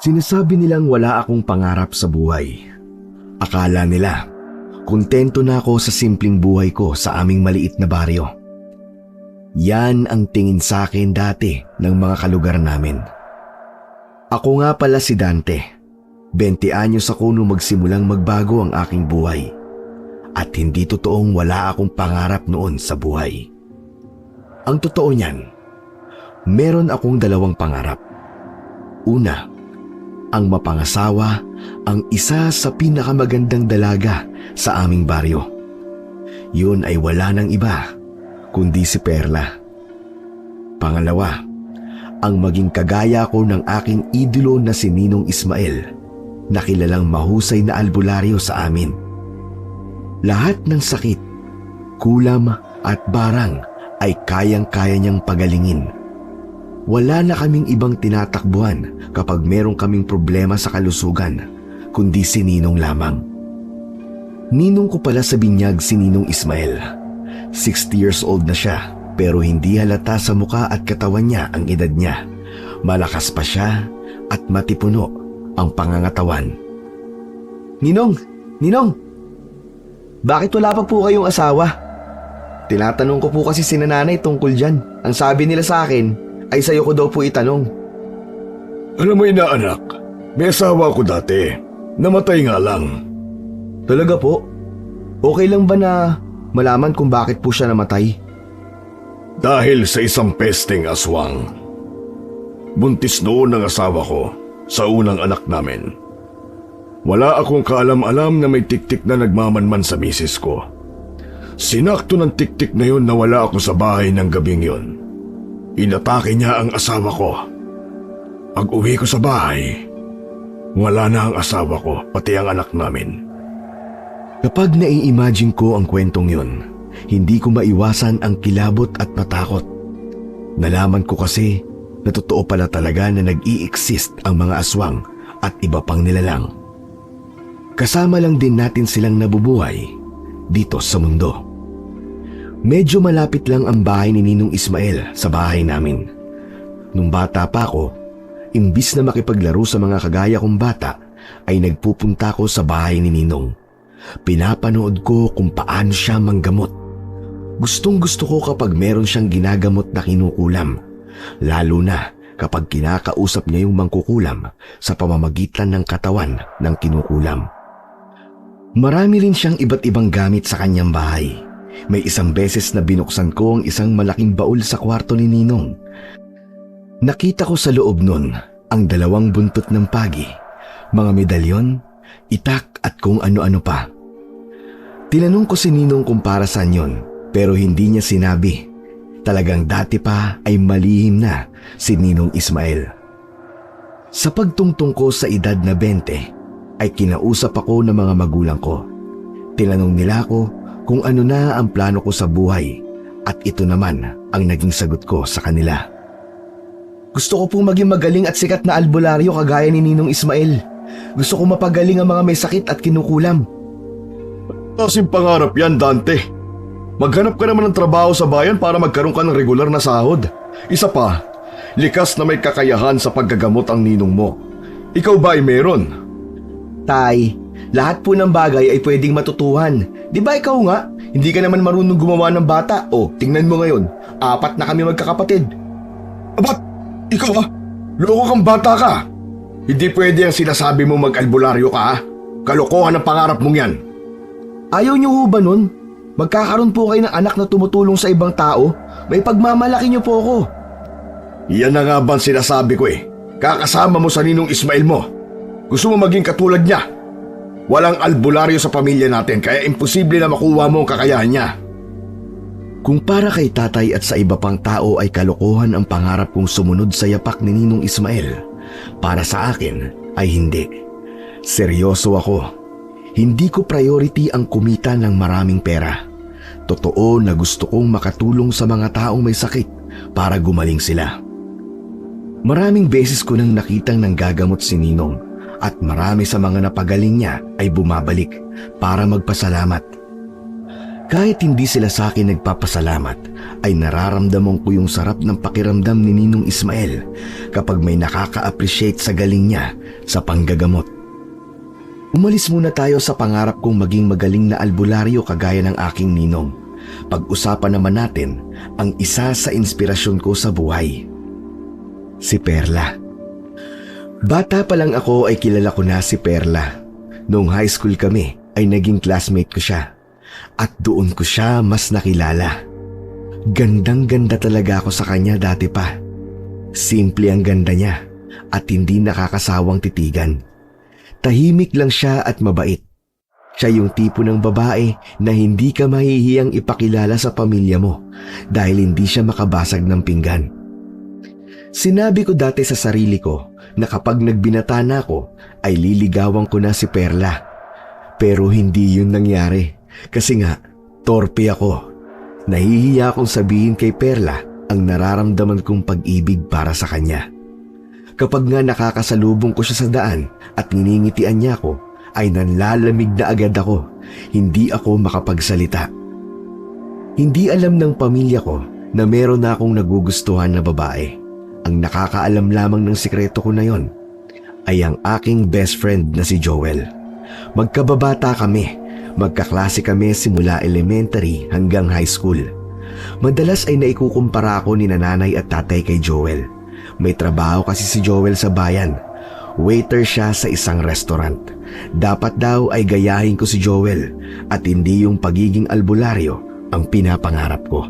Sinasabi nilang wala akong pangarap sa buhay. Akala nila, kontento na ako sa simpleng buhay ko sa aming maliit na baryo. Yan ang tingin sa akin dati ng mga kalugar namin. Ako nga pala si Dante. 20 anyos ako nung magsimulang magbago ang aking buhay. At hindi totoong wala akong pangarap noon sa buhay. Ang totoo niyan, meron akong 2 pangarap. Una, ang mapangasawa ang isa sa pinakamagandang dalaga sa aming baryo. Yun ay wala nang iba, kundi si Perla. Pangalawa, ang maging kagaya ko ng aking idolo na si Ninong Ismael, na kilalang mahusay na albularyo sa amin. Lahat ng sakit, kulam at barang ay kayang-kaya niyang pagalingin. Wala na kaming ibang tinatakbuhan kapag meron kaming problema sa kalusugan, kundi si Ninong lamang. Ninong ko pala sa binyag si Ninong Ismael. 60 years old na siya, pero hindi halata sa muka at katawan niya ang edad niya. Malakas pa siya at matipuno ang pangangatawan. Ninong! Ninong! Bakit wala pa po kayong asawa? Tinatanong ko po kasi si nanay tungkol dyan. Ang sabi nila sa akin ay sa'yo ko daw po itanong. Alam mo inaanak, may asawa ko dati. Namatay nga lang. Talaga po? Okay lang ba na malaman kung bakit po siya namatay? Dahil sa isang pesteng aswang. Buntis noon ang asawa ko sa unang anak namin. Wala akong kaalam-alam na may tiktik na nagmamanman sa misis ko. Sinakto ng tiktik na yun na wala ako sa bahay ng gabing yun. Inatake niya ang asawa ko. Pag uwi ko sa bahay, wala na ang asawa ko, pati ang anak namin. Kapag nai-imagine ko ang kwentong yun, hindi ko maiwasan ang kilabot at matakot. Nalaman ko kasi na totoo pala talaga na nag-i-exist ang mga aswang at iba pang nilalang. Kasama lang din natin silang nabubuhay dito sa mundo. Medyo malapit lang ang bahay ni Ninong Ismael sa bahay namin. Nung bata pa ako, imbis na makipaglaro sa mga kagaya kong bata, ay nagpupunta ko sa bahay ni Ninong. Pinapanood ko kung paano siya manggamot. Gustong-gusto ko kapag meron siyang ginagamot na kinukulam, lalo na kapag kinakausap niya yung mangkukulam sa pamamagitan ng katawan ng kinukulam. Marami rin siyang iba't ibang gamit sa kanyang bahay. May isang beses na binuksan ko ang isang malaking baul sa kwarto ni Ninong. Nakita ko sa loob nun ang 2 buntot ng pagi, mga medalyon, itak at kung ano-ano pa. Tinanong ko si Ninong kung para saan yun, pero hindi niya sinabi. Talagang dati pa ay malihim na si Ninong Ismael. Sa pagtungtong ko sa edad na 20, ay kinausap ako ng mga magulang ko. Tinanong nila ako kung ano na ang plano ko sa buhay at ito naman ang naging sagot ko sa kanila. Gusto ko pong maging magaling at sikat na albularyo kagaya ni Ninong Ismael. Gusto ko mapagaling ang mga may sakit at kinukulam. Kasing pangarap yan, Dante. Maghanap ka naman ng trabaho sa bayan para magkaroon ka ng regular na sahod. Isa pa, likas na may kakayahan sa paggagamot ang ninong mo. Ikaw ba ay meron? Tay, lahat po ng bagay ay pwedeng matutuhan. Di ba ikaw nga, hindi ka naman marunong gumawa ng bata. O, tingnan mo ngayon, 4 na kami magkakapatid. Abat, ikaw loko kang bata ka. Hindi pwede ang sinasabi mo mag-albularyo ka ha. Kalokohan ang pangarap mong yan. Ayaw niyo ho ba nun? Magkakaroon po kayo ng anak na tumutulong sa ibang tao. May pagmamalaki niyo po ako. Yan na nga ba ang sinasabi ko eh. Kakasama mo sa Ninong Ismael mo. Gusto mo maging katulad niya. Walang albularyo sa pamilya natin kaya imposible na makuha mo ang kakayahan niya. Kung para kay tatay at sa iba pang tao ay kalokohan ang pangarap kong sumunod sa yapak ni Ninong Ismael, para sa akin ay hindi. Seryoso ako. Hindi ko priority ang kumita ng maraming pera. Totoo na gusto kong makatulong sa mga taong may sakit para gumaling sila. Maraming beses ko nang nakitang nanggagamot si Ninong at marami sa mga napagaling niya ay bumabalik para magpasalamat. Kahit hindi sila sa akin nagpapasalamat, ay nararamdaman ko yung sarap ng pakiramdam ni Ninong Ismael kapag may nakaka-appreciate sa galing niya sa panggagamot. Umalis muna tayo sa pangarap kong maging magaling na albularyo kagaya ng aking ninong. Pag-usapan naman natin ang isa sa inspirasyon ko sa buhay. Si Perla. Bata pa lang ako ay kilala ko na si Perla. Noong high school kami ay naging classmate ko siya. At doon ko siya mas nakilala. Gandang-ganda talaga ako sa kanya dati pa. Simple ang ganda niya at hindi nakakasawang titigan. Tahimik lang siya at mabait. Siya yung tipo ng babae na hindi ka mahihiyang ipakilala sa pamilya mo dahil hindi siya makabasag ng pinggan. Sinabi ko dati sa sarili ko na kapag nagbinata na ako ay liligawan ko na si Perla. Pero hindi yun nangyari kasi nga torpe ako. Nahihiya akong sabihin kay Perla ang nararamdaman kong pag-ibig para sa kanya. Kapag nga nakakasalubong ko siya sa daan at niningitian niya ako, ay nanlalamig na agad ako. Hindi ako makapagsalita. Hindi alam ng pamilya ko na meron na akong nagugustuhan na babae. Ang nakakaalam lamang ng sikreto ko na yon ay ang aking best friend na si Joel. Magkababata kami. Magkaklase kami simula elementary hanggang high school. Madalas ay naikukumpara ako ni nanay at tatay kay Joel. May trabaho kasi si Joel sa bayan. Waiter siya sa isang restaurant. Dapat daw ay gayahin ko si Joel at hindi yung pagiging albularyo ang pinapangarap ko.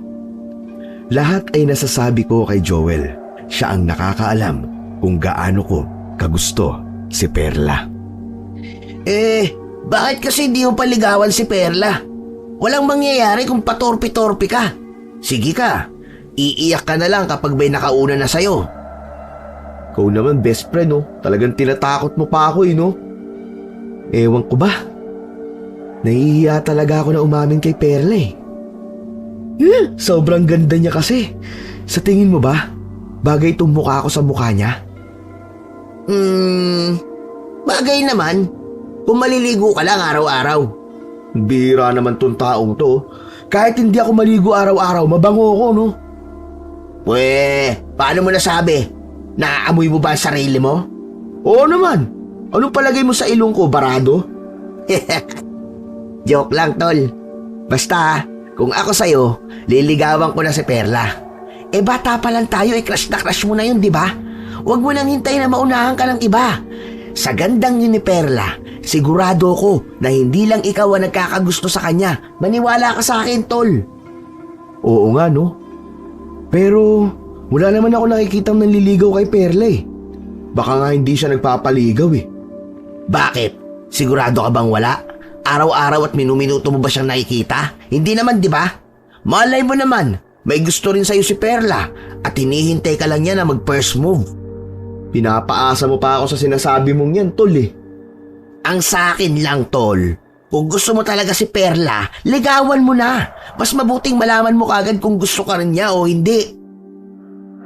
Lahat ay nasasabi ko kay Joel. Siya ang nakakaalam kung gaano ko kagusto si Perla. Bakit kasi hindi mo paligawan si Perla? Walang mangyayari kung patorpi-torpi ka. Sige ka, iiyak ka na lang kapag may nakauna na sa'yo. Ikaw naman best friend talagang tinatakot mo pa ako no? Ewan ko ba? Nahihiya talaga ako na umamin kay Perla Sobrang ganda niya kasi. Sa tingin mo ba, bagay itong mukha ko sa mukha niya? Bagay naman. Kung maliligo ka lang araw-araw. Bira naman tong taong to. Kahit hindi ako maligo araw-araw, mabango ako no? Paano mo nasabi? Naaamoy mo ba ang sarili mo? Oo naman. Anong palagay mo sa ilong ko, barado? Joke lang, tol. Basta, kung ako sa'yo, liligawan ko na si Perla. Bata pa lang tayo, crush na crush mo na yun, di ba? Huwag mo nang hintay na maunahan ka ng iba. Sa gandang yun ni Perla, sigurado ko na hindi lang ikaw ang nagkakagusto sa kanya. Maniwala ka sa akin, tol. Oo nga, no? Pero wala naman ako nakikitang nanliligaw kay Perla Baka nga hindi siya nagpapaligaw Bakit? Sigurado ka bang wala? Araw-araw at minuminuto mo ba siyang nakikita? Hindi naman, di ba? Malay mo naman, may gusto rin sa'yo si Perla at hinihintay ka lang niya na mag-first move. Pinapaasa mo pa ako sa sinasabi mong yan, tol Ang sakin lang, tol. Kung gusto mo talaga si Perla, ligawan mo na. Mas mabuting malaman mo kagad kung gusto ka rin niya o hindi.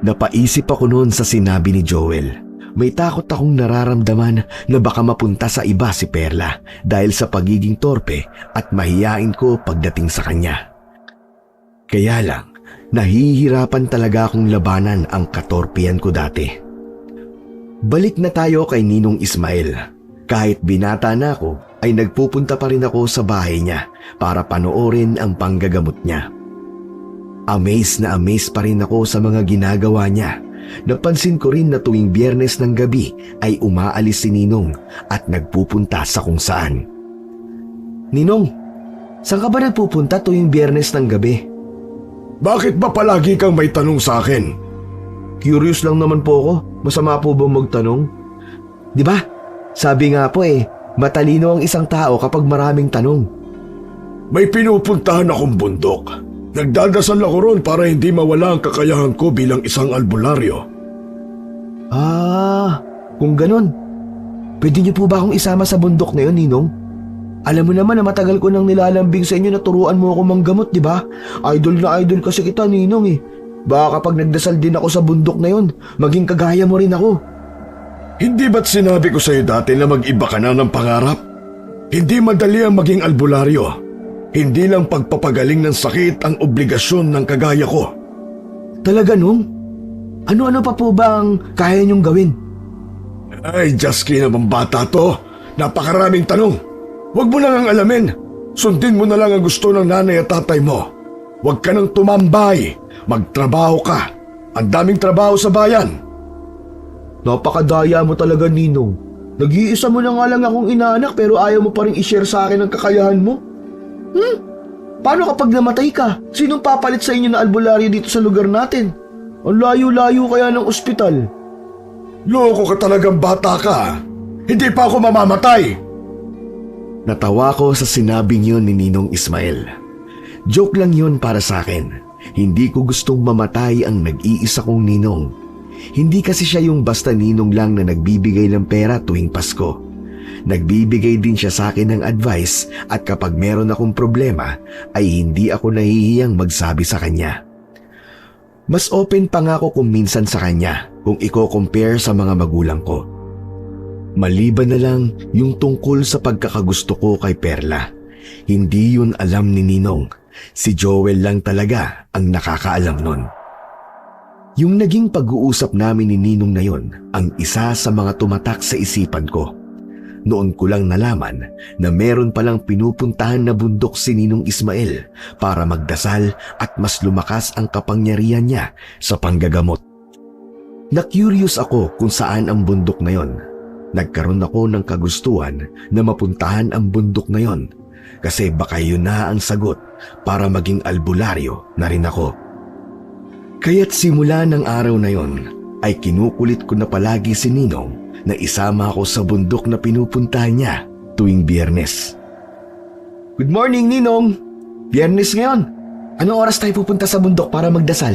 Napaisip ako noon sa sinabi ni Joel. May takot akong nararamdaman na baka mapunta sa iba si Perla dahil sa pagiging torpe at mahiyain ko pagdating sa kanya. Kaya lang, nahihirapan talaga akong labanan ang katorpian ko dati. Balik na tayo kay Ninong Ismael. Kahit binata na ako, ay nagpupunta pa rin ako sa bahay niya para panoorin ang panggagamot niya. Amazed na amazed pa rin ako sa mga ginagawa niya. Napansin ko rin na tuwing Biyernes ng gabi ay umaalis si Ninong at nagpupunta sa kung saan. Ninong, saan ka ba nagpupunta tuwing Biyernes ng gabi? Bakit ba palagi kang may tanong sa akin? Curious lang naman po ako. Masama po ba magtanong? Di ba? Sabi nga po matalino ang isang tao kapag maraming tanong. May pinupuntahan akong bundok. Nagdadasal ako ron para hindi mawala ang kakayahan ko bilang isang albularyo. Kung ganun, pwede niyo po ba akong isama sa bundok na yun, Ninong? Alam mo naman na matagal ko nang nilalambing sa inyo na turuan mo ako manggamot, di ba? Idol na idol kasi kita, Ninong Baka kapag nagdasal din ako sa bundok na yun, maging kagaya mo rin ako. Hindi ba't sinabi ko sa'yo dati na mag-iba ka na ng pangarap? Hindi madali ang maging albularyo. Hindi lang pagpapagaling ng sakit ang obligasyon ng kagaya ko. Talaga, Nong? Ano-ano pa po ba ang kaya niyong gawin? Ay, Jasky naman bata to. Napakaraming tanong. Huwag mo nang alamin. Sundin mo na lang ang gusto ng nanay at tatay mo. Huwag ka nang tumambay. Magtrabaho ka. Ang daming trabaho sa bayan. Napakadaya mo talaga, Ninong. Nag-iisa mo na nga lang akong inaanak pero ayaw mo pa rin i-share sa akin ang kakayahan mo. Paano kapag namatay ka? Sinong papalit sa inyo na albularyo dito sa lugar natin? Ang layo-layo kaya ng ospital. Loko ka talagang bata ka. Hindi pa ako mamamatay. Natawa ko sa sinabing yun ni Ninong Ismael. Joke lang yun para sa akin. Hindi ko gustong mamatay ang nag-iisa kong ninong. Hindi kasi siya yung basta ninong lang na nagbibigay ng pera tuwing Pasko. Nagbibigay din siya sa akin ng advice at kapag meron akong problema ay hindi ako nahihiyang magsabi sa kanya. Mas open pa nga ako kung minsan sa kanya kung i-compare sa mga magulang ko. Maliban na lang yung tungkol sa pagkakagusto ko kay Perla. Hindi yun alam ni Ninong. Si Joel lang talaga ang nakakaalam nun. Yung naging pag-uusap namin ni Ninong na yun ang isa sa mga tumatak sa isipan ko. Noon ko lang nalaman na meron palang pinupuntahan na bundok si Ninong Ismael para magdasal at mas lumakas ang kapangyarihan niya sa panggagamot. Na-curious ako kung saan ang bundok na yon. Nagkaroon ako ng kagustuhan na mapuntahan ang bundok na yon kasi baka yun na ang sagot para maging albularyo na rin ako. Kaya't simula ng araw na yon ay kinukulit ko na palagi si Ninong na isama ako sa bundok na pinupuntahan niya tuwing Biyernes. Good morning, Ninong! Biyernes ngayon. Anong oras tayo pupunta sa bundok para magdasal?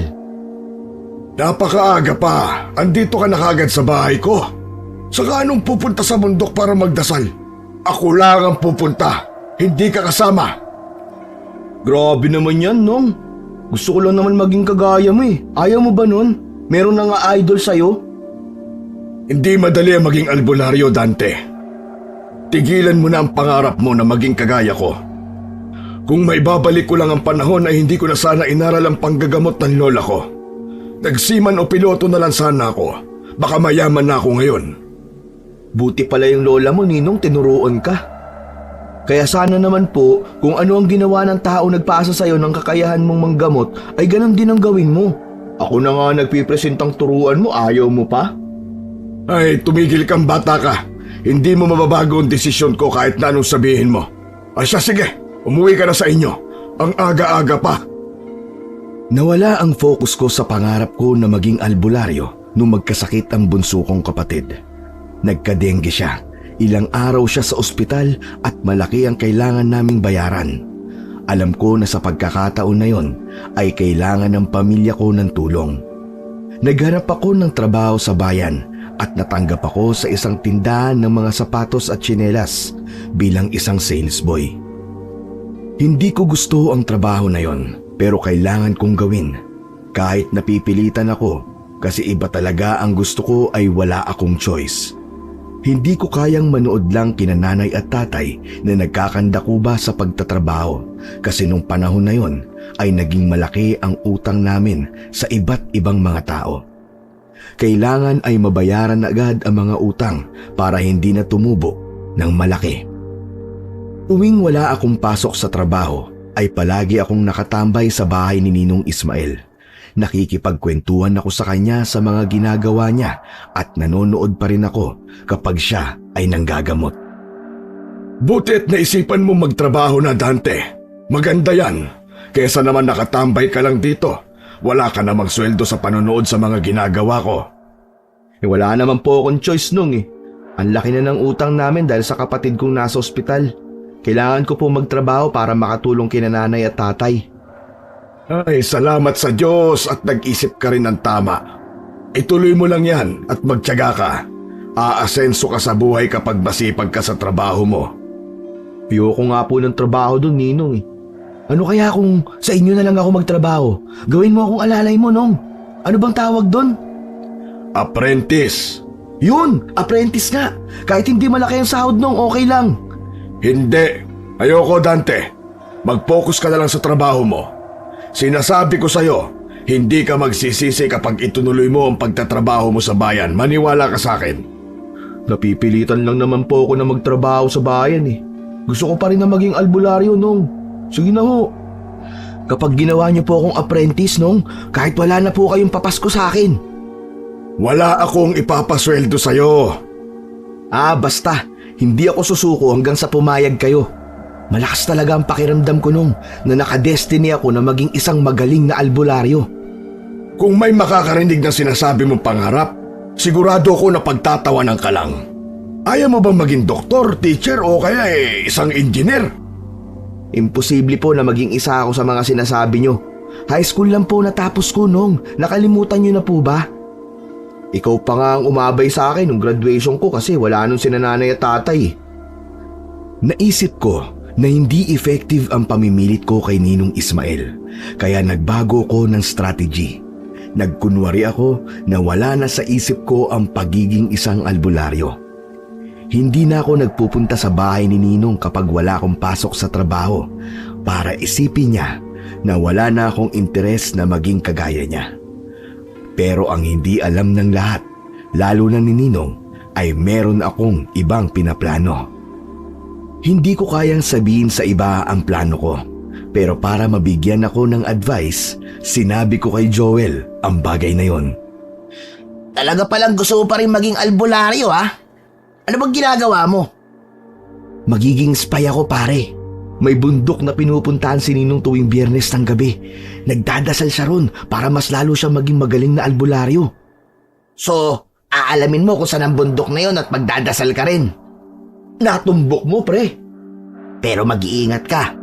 Napakaaga pa. Andito ka na kagad sa bahay ko. Saka anong pupunta sa bundok para magdasal? Ako lang ang pupunta. Hindi ka kasama. Grabe naman yan, Nong. Gusto ko lang naman maging kagaya mo eh. Ayaw mo ba nun? Meron na nga idol sa'yo? Hindi madali ang maging albularyo, Dante. Tigilan mo na ang pangarap mo na maging kagaya ko. Kung maibabalik ko lang ang panahon ay hindi ko na sana inaral ang panggagamot ng lola ko. Nagsiman o piloto na lang sana ako. Baka mayaman na ako ngayon. Buti pala yung lola mo, Ninong, tinuruan ka. Kaya sana naman po, kung ano ang ginawa ng tao nagpaasa sa'yo ng kakayahan mong manggamot, ay ganun din ang gawin mo. Ako na nga nagpipresentang turuan mo, ayaw mo pa? Ay, tumigil kang bata ka. Hindi mo mababago ang desisyon ko kahit na anong sabihin mo. Ay siya, sige, umuwi ka na sa inyo. Ang aga-aga pa. Nawala ang focus ko sa pangarap ko na maging albularyo nung magkasakit ang bunso kong kapatid. Nagka-dengue siya. Ilang araw siya sa ospital at malaki ang kailangan naming bayaran. Alam ko na sa pagkakataon na yon ay kailangan ng pamilya ko ng tulong. Naghanap ako ng trabaho sa bayan at natanggap ako sa isang tindahan ng mga sapatos at tsinelas bilang isang sales boy. Hindi ko gusto ang trabaho na yon pero kailangan kong gawin. Kahit napipilitan ako kasi iba talaga ang gusto ko ay wala akong choice. Hindi ko kayang manood lang kina nanay at tatay na nagkakandakuba sa pagtatrabaho kasi nung panahon na yon ay naging malaki ang utang namin sa iba't ibang mga tao. Kailangan ay mabayaran agad ang mga utang para hindi na tumubo ng malaki. Tuwing wala akong pasok sa trabaho ay palagi akong nakatambay sa bahay ni Ninong Ismael. Nakikipagkwentuhan ako sa kanya sa mga ginagawa niya at nanonood pa rin ako kapag siya ay nanggagamot. Butit naisipan mo magtrabaho na, Dante. Maganda yan. Kesa naman nakatambay ka lang dito. Wala ka namang sweldo sa panonood sa mga ginagawa ko. Wala naman po akong choice nung eh. Ang laki na ng utang namin dahil sa kapatid kong nasa ospital. Kailangan ko po magtrabaho para makatulong kina nanay at tatay. Ay, salamat sa Diyos at nag-isip ka rin ng tama. Ituloy mo lang yan at magtiyaga ka. Aasenso ka sa buhay kapag masipag ka sa trabaho mo. Ayoko nga po ng trabaho doon, Ninong eh. Ano kaya kung sa inyo na lang ako magtrabaho? Gawin mo akong alalay mo, Nong. Ano bang tawag doon? Apprentice. Yun, apprentice nga. Kahit hindi malaki ang sahod, Nong, okay lang. Hindi. Ayoko, Dante. Mag-focus ka na lang sa trabaho mo. Sinasabi ko sa'yo, hindi ka magsisisi kapag itunuloy mo ang pagtatrabaho mo sa bayan. Maniwala ka sa akin. Napipilitan lang naman po ako na magtrabaho sa bayan eh. Gusto ko pa rin na maging albularyo, Nong. Sige na ho. Kapag ginawa niyo po akong apprentice, Nong, kahit wala na po kayong papasko sa akin. Wala akong ipapasweldo sa'yo. Basta. Hindi ako susuko hanggang sa pumayag kayo. Malakas talaga ang pakiramdam ko, Nong, na nakadestiny ako na maging isang magaling na albularyo. Kung may makakarinig na sinasabi mong pangarap, sigurado ko na pagtatawanan ka lang. Ayaw mo bang maging doktor, teacher o kaya isang engineer? Imposible po na maging isa ako sa mga sinasabi nyo. High school lang po natapos ko, Nong. Nakalimutan nyo na po ba? Ikaw pa nga ang umabay sa akin nung graduation ko kasi wala nung sinananay at tatay. Naisip ko na hindi effective ang pamimilit ko kay Ninong Ismael, kaya nagbago ko ng strategy. Nagkunwari ako na wala na sa isip ko ang pagiging isang albularyo. Hindi na ako nagpupunta sa bahay ni Ninong kapag wala akong pasok sa trabaho para isipin niya na wala na akong interes na maging kagaya niya. Pero ang hindi alam ng lahat, lalo na ni Ninong, ay meron akong ibang pinaplano. Hindi ko kayang sabihin sa iba ang plano ko, pero para mabigyan ako ng advice, sinabi ko kay Joel ang bagay na yon. Talaga palang gusto mo pa rin maging albularyo, ha? Ano bang ginagawa mo? Magiging spy ako, pare. May bundok na pinupuntahan si Ninong tuwing Biyernes ng gabi. Nagdadasal siya ron para mas lalo siyang maging magaling na albularyo. So, aalamin mo kung saan ang bundok na yon at magdadasal ka rin. Natumbok mo, pre. Pero mag-iingat ka.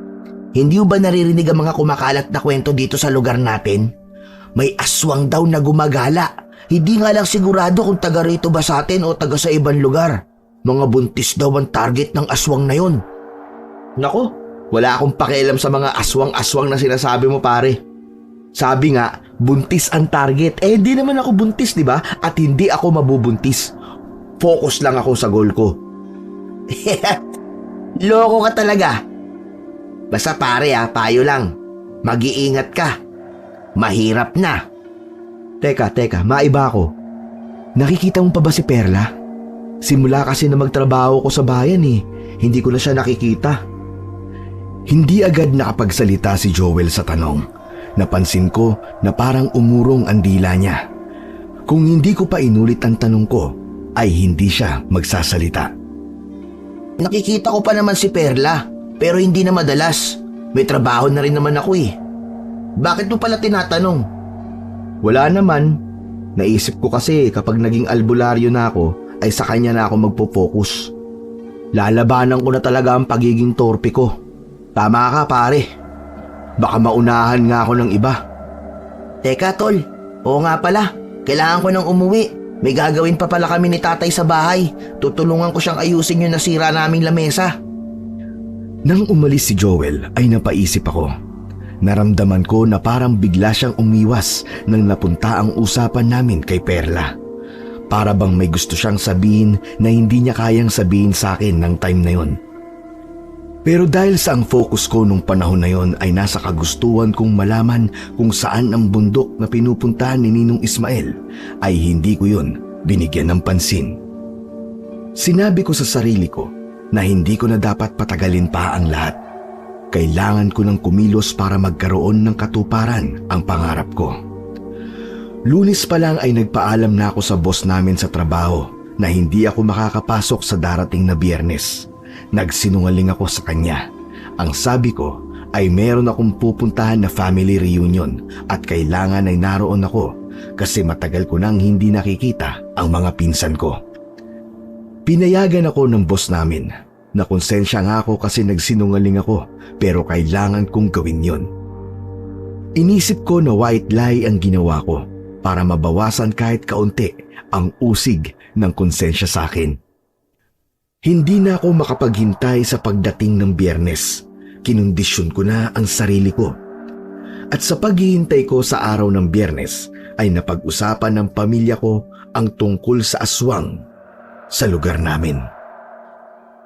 Hindi ba naririnig ang mga kumakalat na kwento dito sa lugar natin? May aswang daw na gumagala. Hindi nga lang sigurado kung taga rito ba sa atin o taga sa ibang lugar. Mga buntis daw ang target ng aswang na yon. Nako, wala akong pakialam sa mga aswang-aswang na sinasabi mo, pare. Sabi nga, buntis ang target. Hindi naman ako buntis, di ba? At hindi ako mabubuntis. Focus lang ako sa goal ko. Loko ka talaga. Basta pare, payo lang. Mag-iingat ka. Mahirap na. Teka, maiba ako. Nakikita mo pa ba si Perla? Simula kasi na magtrabaho ko sa bayan hindi ko na siya nakikita. Hindi agad nakapagsalita si Joel sa tanong. Napansin ko na parang umurong ang dila niya. Kung hindi ko pa inulit ang tanong ko, ay hindi siya magsasalita. Nakikita ko pa naman si Perla, pero hindi na madalas. May trabaho na rin naman ako . Bakit mo pala tinatanong? Wala naman. Naisip ko kasi kapag naging albularyo na ako, ay sa kanya na ako magpo-focus. Lalabanan ko na talaga ang pagiging torpe ko. Tama ka, pare. Baka maunahan nga ako ng iba. Teka, tol. Oo nga pala. Kailangan ko nang umuwi. May gagawin pa pala kami ni tatay sa bahay. Tutulungan ko siyang ayusin yung nasira naming lamesa. Nang umalis si Joel ay napaisip ako. Naramdaman ko na parang bigla siyang umiwas nang napunta ang usapan namin kay Perla. Para bang may gusto siyang sabihin na hindi niya kayang sabihin sa akin ng time na yon. Pero dahil sa ang focus ko nung panahon na yon ay nasa kagustuhan kong malaman kung saan ang bundok na pinupuntahan ni Ninong Ismael, ay hindi ko yun binigyan ng pansin. Sinabi ko sa sarili ko na hindi ko na dapat patagalin pa ang lahat. Kailangan ko ng kumilos para magkaroon ng katuparan ang pangarap ko. Lunes pa lang ay nagpaalam na ako sa boss namin sa trabaho na hindi ako makakapasok sa darating na Biyernes. Nagsinungaling ako sa kanya. Ang sabi ko ay meron akong pupuntahan na family reunion at kailangan ay naroon ako kasi matagal ko nang hindi nakikita ang mga pinsan ko. Pinayagan ako ng boss namin. Nakonsensya nga ako kasi nagsinungaling ako pero kailangan kong gawin yon. Inisip ko na white lie ang ginawa ko para mabawasan kahit kaunti ang usig ng konsensya sa akin. Hindi na ako makapaghintay sa pagdating ng Biyernes. Kinondisyon ko na ang sarili ko. At sa paghihintay ko sa araw ng Biyernes ay napag-usapan ng pamilya ko ang tungkol sa aswang sa lugar namin.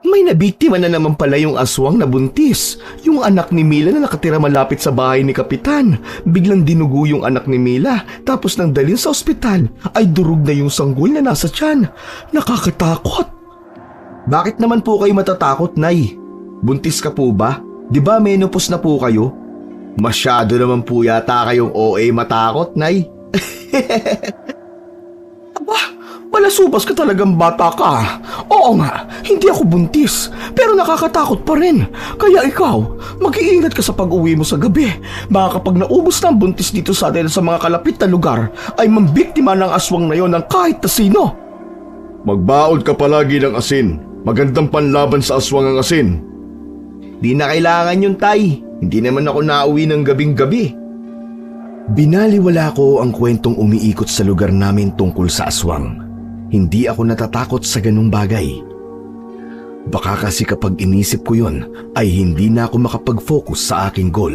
May nabiktima na naman pala yung aswang na buntis. Yung anak ni Mila na nakatira malapit sa bahay ni Kapitan. Biglang dinugo yung anak ni Mila tapos nang dalhin sa ospital ay durog na yung sanggol na nasa tiyan. Nakakatakot. Bakit naman po kayo matatakot, Nay? Buntis ka po ba? Di ba menopause na po kayo? Masyado naman po yata kayong OA matakot, Nay. Aba, malasubas ka talagang bata ka. Oo nga, hindi ako buntis, pero nakakatakot pa rin. Kaya ikaw, mag-iingat ka sa pag-uwi mo sa gabi. Baka kapag naubos na ang buntis dito sa atin sa mga kalapit na lugar, ay mambiktima ng aswang na yon ng kahit na sino. Magbaon ka palagi ng asin. Magandang panlaban sa aswang ang asin. Di na kailangan yun, Tay. Hindi naman ako nauwi ng gabing-gabi. Binaliwala ko ang kwentong umiikot sa lugar namin tungkol sa aswang. Hindi ako natatakot sa ganung bagay. Baka kasi kapag inisip ko yun, ay hindi na ako makapag-focus sa aking goal.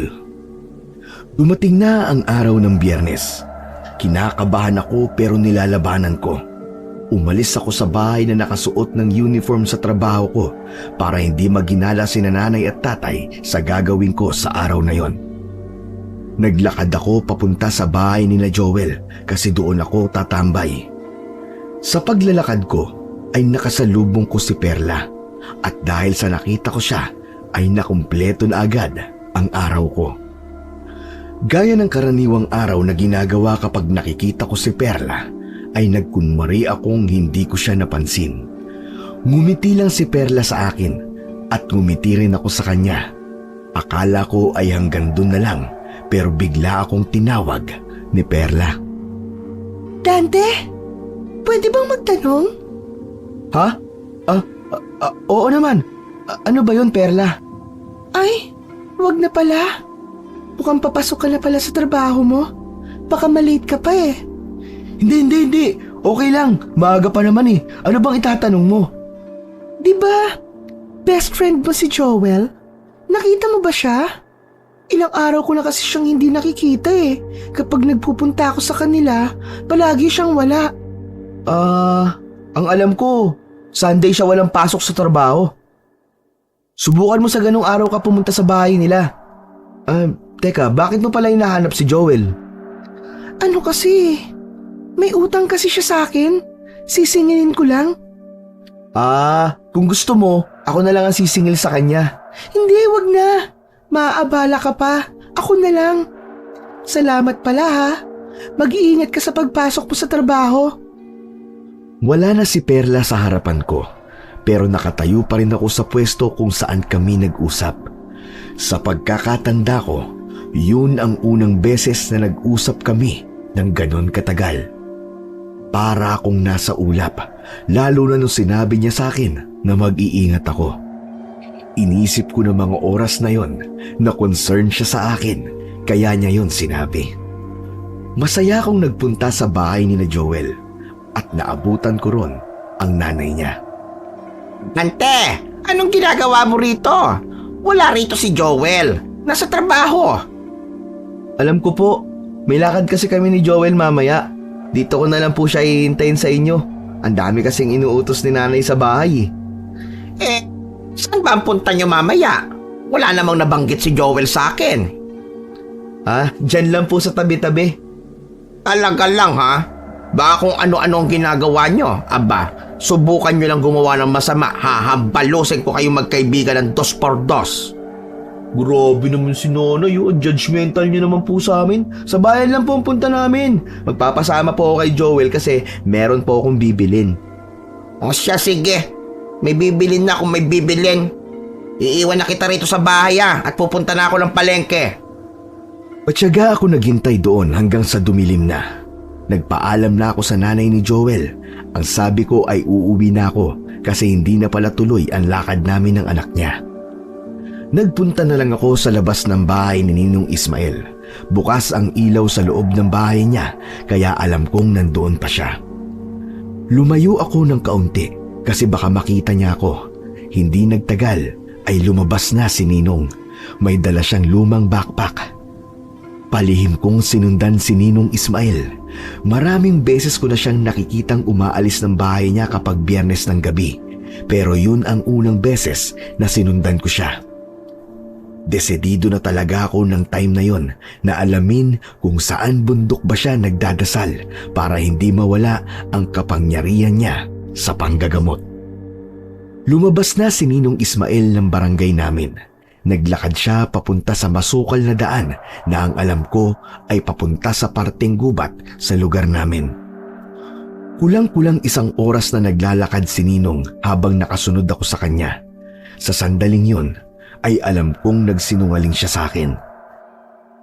Dumating na ang araw ng Biyernes. Kinakabahan ako pero nilalabanan ko. Umalis ako sa bahay na nakasuot ng uniform sa trabaho ko para hindi maginala sina nanay at tatay sa gagawin ko sa araw na yon. Naglakad ako papunta sa bahay nila Joel kasi doon ako tatambay. Sa paglalakad ko ay nakasalubong ko si Perla at dahil sa nakita ko siya ay nakumpleto na agad ang araw ko. Gaya ng karaniwang araw na ginagawa kapag nakikita ko si Perla, ay nagkunwari akong hindi ko siya napansin. Ngumiti lang si Perla sa akin at ngumiti rin ako sa kanya. Akala ko ay hanggang dun na lang pero bigla akong tinawag ni Perla. Dante, pwede bang magtanong? Ha? Oo naman. Ano ba yun, Perla? Ay, wag na pala. Mukhang papasok ka na pala sa trabaho mo. Baka malate ka pa eh. Hindi. Okay lang. Maaga pa naman eh. Ano bang itatanong mo? Di ba, best friend mo si Joel? Nakita mo ba siya? Ilang araw ko na kasi siyang hindi nakikita eh. Kapag nagpupunta ako sa kanila, palagi siyang wala. Ang alam ko, Sunday siya walang pasok sa trabaho. Subukan mo sa ganung araw ka pumunta sa bahay nila. Teka, bakit mo pala hinahanap si Joel? Ano kasi? May utang kasi siya sa akin. Sisingilin ko lang. Kung gusto mo, ako na lang ang sisingil sa kanya. Hindi, wag na. Maaabala ka pa. Ako na lang. Salamat pala ha. Mag-iingat ka sa pagpasok mo sa trabaho. Wala na si Perla sa harapan ko, pero nakatayo pa rin ako sa pwesto kung saan kami nag-usap. Sa pagkakatanda ko, yun ang unang beses na nag-usap kami ng ganon katagal. Para akong nasa ulap, lalo na nung sinabi niya sa akin na mag-iingat ako. Inisip ko na mga oras na yon na concern siya sa akin, kaya niya yon sinabi. Masaya akong nagpunta sa bahay ni na Joel at naabutan ko ron ang nanay niya. Dante, anong ginagawa mo rito? Wala rito si Joel. Nasa trabaho. Alam ko po, may lakad kasi kami ni Joel mamaya. Dito ko na lang po siya hihintayin sa inyo. Ang dami kasing inuutos ni nanay sa bahay. Saan ba ang punta niyo mamaya? Wala namang nabanggit si Joel sa akin. Dyan lang po sa tabi-tabi. Talaga lang ha? Baka kung ano-ano ang ginagawa niyo. Aba, subukan niyo lang gumawa ng masama. Hahambalusin ko kayong magkaibigan ng 2x2. Grabe naman si Nonoy, judgmental niya naman po sa amin. Sa bayan lang po ang punta namin. Magpapasama po ako kay Joel kasi meron po akong bibilin. O siya, sige. May bibilin na kung may bibilin. Iiwan na kita rito sa bahay at pupunta na ako ng palengke. Patyaga ako naghintay doon hanggang sa dumilim na. Nagpaalam na ako sa nanay ni Joel. Ang sabi ko ay uuwi na ako kasi hindi na pala tuloy ang lakad namin ng anak niya. Nagpunta na lang ako sa labas ng bahay ni Ninong Ismael. Bukas ang ilaw sa loob ng bahay niya kaya alam kong nandoon pa siya. Lumayo ako ng kaunti kasi baka makita niya ako. Hindi nagtagal ay lumabas na si Ninong. May dala siyang lumang backpack. Palihim kong sinundan si Ninong Ismael. Maraming beses ko na siyang nakikitang umaalis ng bahay niya kapag Biyernes ng gabi. pero yun ang unang beses na sinundan ko siya. Desidido na talaga ako ng time na yon na alamin kung saan bundok ba siya nagdadasal para hindi mawala ang kapangyarihan niya sa panggagamot. Lumabas na si Ninong Ismael ng barangay namin. Naglakad siya papunta sa masukal na daan na ang alam ko ay papunta sa parteng gubat sa lugar namin. Kulang-kulang 1 oras na naglalakad si Ninong habang nakasunod ako sa kanya. Sa sandaling yun ay alam kong nagsinungaling siya sa akin.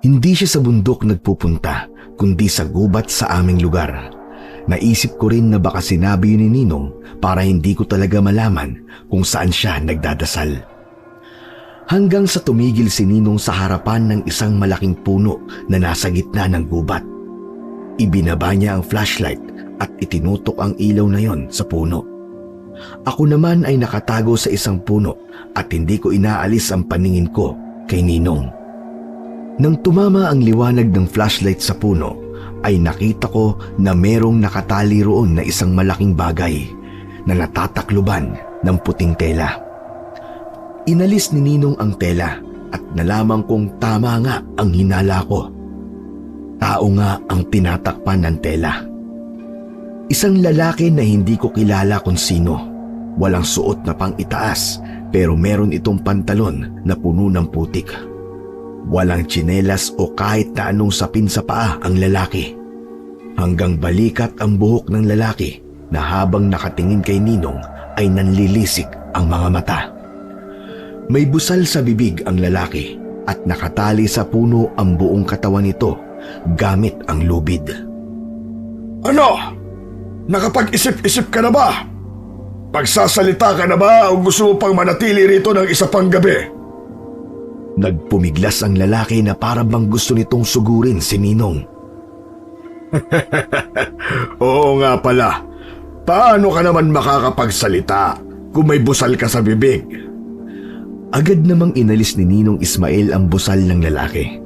Hindi siya sa bundok nagpupunta kundi sa gubat sa aming lugar. Naisip ko rin na baka sinabi yun ni Ninong para hindi ko talaga malaman kung saan siya nagdadasal. Hanggang sa tumigil si Ninong sa harapan ng isang malaking puno na nasa gitna ng gubat. Ibinaba niya ang flashlight at itinutok ang ilaw na yon sa puno. Ako naman ay nakatago sa isang puno at hindi ko inaalis ang paningin ko kay Ninong. Nang tumama ang liwanag ng flashlight sa puno, ay nakita ko na merong nakatali roon na isang malaking bagay na natatakluban ng puting tela. Inalis ni Ninong ang tela at nalaman kong tama nga ang hinala ko. Tao nga ang tinatakpan ng tela. Isang lalaki na hindi ko kilala kung sino. Walang suot na pang-itaas pero meron itong pantalon na puno ng putik. Walang tsinelas o kahit na anong sapin sa paa ang lalaki. Hanggang balikat ang buhok ng lalaki na habang nakatingin kay Ninong ay nanlilisik ang mga mata. May busal sa bibig ang lalaki at nakatali sa puno ang buong katawan nito gamit ang lubid. Ano? Nakapag-isip-isip ka na ba? Pagsasalita ka na ba o gusto mo pang manatili rito ng isa pang gabi? Nagpumiglas ang lalaki na para bang gusto nitong sugurin si Ninong. Oo nga pala. Paano ka naman makakapagsalita kung may busal ka sa bibig? Agad namang inalis ni Ninong Ismael ang busal ng lalaki.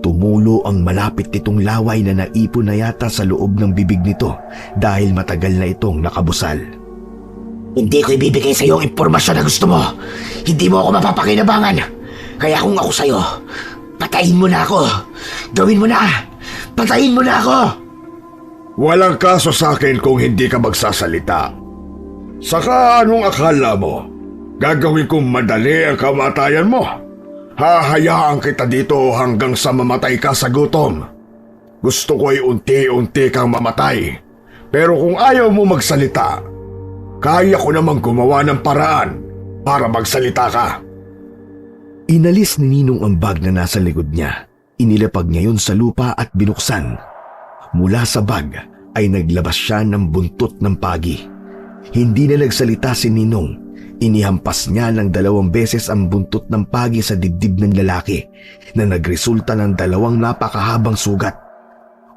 Tumulo ang malapit nitong laway na naipon na yata sa loob ng bibig nito dahil matagal na itong nakabusal. Hindi ko ibibigay sa iyo ang impormasyon na gusto mo. Hindi mo ako mapapakinabangan. Kaya kung ako sa iyo, patayin mo na ako. Gawin mo na. Patayin mo na ako. Walang kaso sa akin kung hindi ka magsasalita. Saka anong akala mo? Gagawin kong madali ang kamatayan mo? Hahayaan kita dito hanggang sa mamatay ka sa gutom. Gusto ko ay unti-unti kang mamatay. Pero kung ayaw mo magsalita, kaya ko namang gumawa ng paraan para magsalita ka. Inalis ni Ninong ang bag na nasa likod niya. Inilapag niya yun sa lupa at binuksan. Mula sa bag ay naglabas siya ng buntot ng pagi. Hindi na nagsalita si Ninong. Inihampas niya ng 2 beses ang buntot ng pagi sa dibdib ng lalaki na nagresulta ng 2 napakahabang sugat.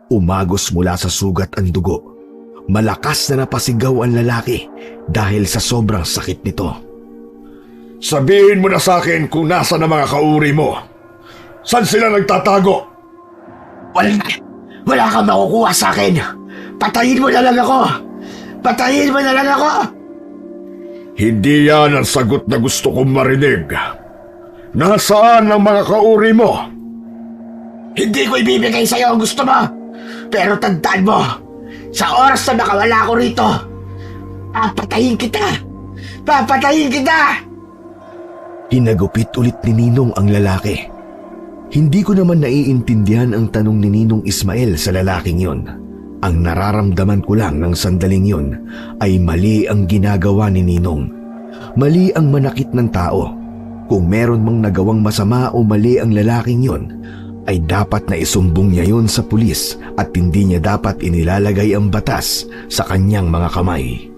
Umagos mula sa sugat ang dugo. Malakas na napasigaw ang lalaki dahil sa sobrang sakit nito. Sabihin mo na sa akin kung nasa na mga kauri mo. Saan sila nagtatago? Wala kang makukuha sa akin. Patayin mo na lang ako. Patayin mo na lang ako. Hindi yan ang sagot na gusto kong marinig. Nasaan ang mga kauri mo? Hindi ko ibibigay sa iyo ang gusto mo. Pero tandaan mo, sa oras na nakawala ko rito, papatayin kita. Papatayin kita. Hinagupit ulit ni Ninong ang lalaki. Hindi ko naman naiintindihan ang tanong ni Ninong Ismael sa lalaking yon. Ang nararamdaman ko lang ng sandaling yon ay mali ang ginagawa ni Ninong. Mali ang manakit ng tao. Kung meron mang nagawang masama o mali ang lalaking yon, ay dapat na isumbong niya yon sa pulis at hindi niya dapat inilalagay ang batas sa kanyang mga kamay.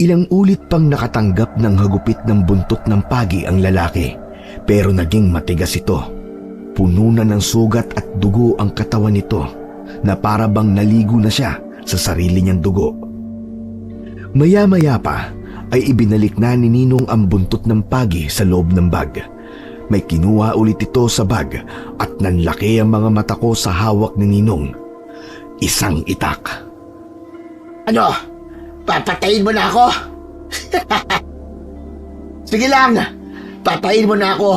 Ilang ulit pang nakatanggap ng hagupit ng buntot ng pagi ang lalaki, pero naging matigas ito. Puno na ng sugat at dugo ang katawan nito na para bang naligo na siya sa sarili niyang dugo. Maya-maya pa ay ibinalik na ni Ninong ang buntot ng pagi sa loob ng bag. May kinuha ulit ito sa bag at nanlaki ang mga mata ko sa hawak ni Ninong. Isang itak. Ano? Papatayin mo na ako? Sige lang, patayin mo na ako.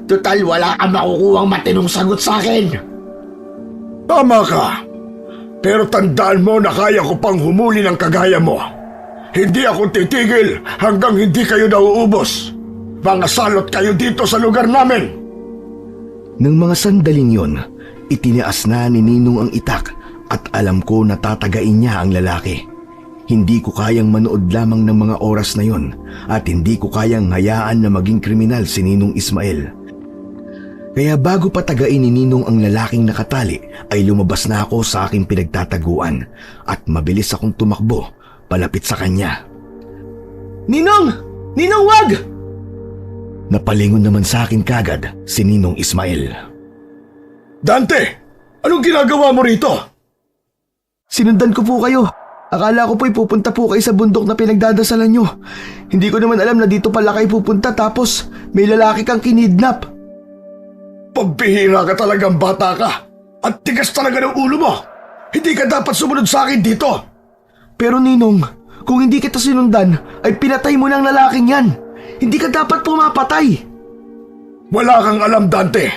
Total, wala kang makukuhang matinong sagot sa akin. Tama ka. Pero tandaan mo na kaya ko pang humuli ng kagaya mo. Hindi ako titigil hanggang hindi kayo nauubos. Mga salot kayo dito sa lugar namin. Nang mga sandaling yon, itinaas na ni Ninong ang itak at alam ko na tatagain niya ang lalaki. Hindi ko kayang manood lamang ng mga oras na yon at hindi ko kayang hayaan na maging kriminal si Ninong Ismael. Kaya bago patagain ni Ninong ang lalaking nakatali ay lumabas na ako sa aking pinagtataguan at mabilis akong tumakbo palapit sa kanya. Ninong! Ninong, wag! Napalingon naman sa akin kagad si Ninong Ismael. Dante, anong ginagawa mo rito? Sinundan ko po kayo. Akala ko po'y pupunta po kayo sa bundok na pinagdadasalan nyo. Hindi ko naman alam na dito pala kayo pupunta tapos may lalaki kang kinidnap. Pagbihira ka talagang bata ka. At tigas talaga ng ulo mo. Hindi ka dapat sumunod sa akin dito. Pero Ninong, kung hindi kita sinundan, ay pinatay mo ng lalaking yan. Hindi ka dapat pumapatay. Wala kang alam, Dante.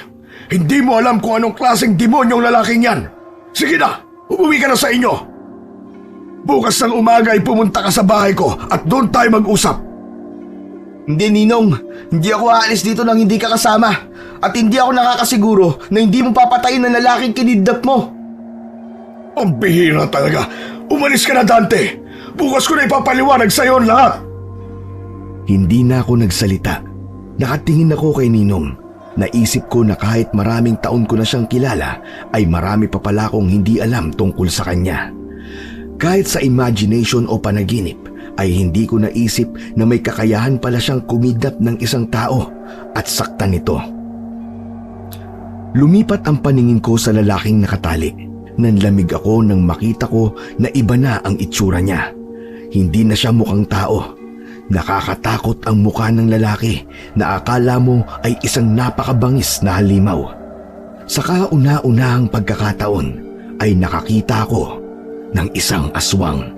Hindi mo alam kung anong klaseng demonyong lalaking yan. Sige na, umuwi ka na sa inyo. Bukas ng umaga ay pumunta ka sa bahay ko at doon tayo mag-usap. Hindi Ninong, hindi ako aalis dito nang hindi ka kasama. At hindi ako nakakasiguro na hindi mo papatayin ng lalaking kinidnap mo. Ang bihira talaga. Umalis ka na, Dante. Bukas ko na ipapaliwanag sa iyo ang lahat. Hindi na ako nagsalita. Nakatingin ako kay Ninong. Naisip ko na kahit maraming taon ko na siyang kilala, ay marami pa pala akong hindi alam tungkol sa kanya. Kahit sa imagination o panaginip, ay hindi ko naisip na may kakayahan pala siyang kumidnap ng isang tao at saktan nito. Lumipat ang paningin ko sa lalaking nakatali. Nanlamig ako nang makita ko na iba na ang itsura niya. Hindi na siya mukhang tao. Nakakatakot ang mukha ng lalaki na akala mo ay isang napakabangis na halimaw. Sa kauna-unahang pagkakataon ay nakakita ko ng isang aswang.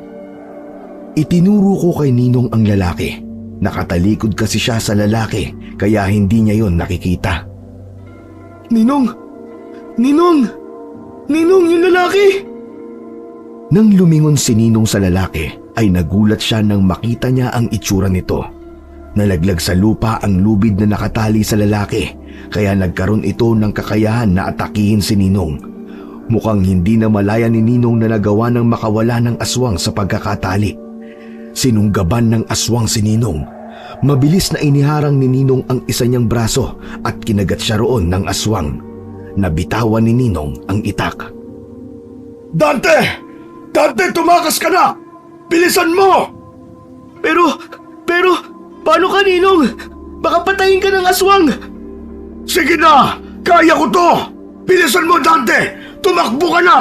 Itinuro ko kay Ninong ang lalaki. Nakatalikod kasi siya sa lalaki kaya hindi niya yon nakikita. Ninong! Ninong! Ninong, yung lalaki! Nang lumingon si Ninong sa lalaki, ay nagulat siya nang makita niya ang itsura nito. Nalaglag sa lupa ang lubid na nakatali sa lalaki, kaya nagkaroon ito ng kakayahan na atakihin si Ninong. Mukhang hindi na malaya ni Ninong na nagawa ng makawala ng aswang sa pagkakatali. Sinunggaban ng aswang si Ninong. Mabilis na iniharang ni Ninong ang isa niyang braso at kinagat siya roon ng aswang. Nabitawan ni Ninong ang itak. Dante! Dante, tumakas ka na! Bilisan mo! Pero, paano ka Ninong? Baka patayin ka ng aswang! Sige na! Kaya ko to! Bilisan mo, Dante! Tumakbo ka na!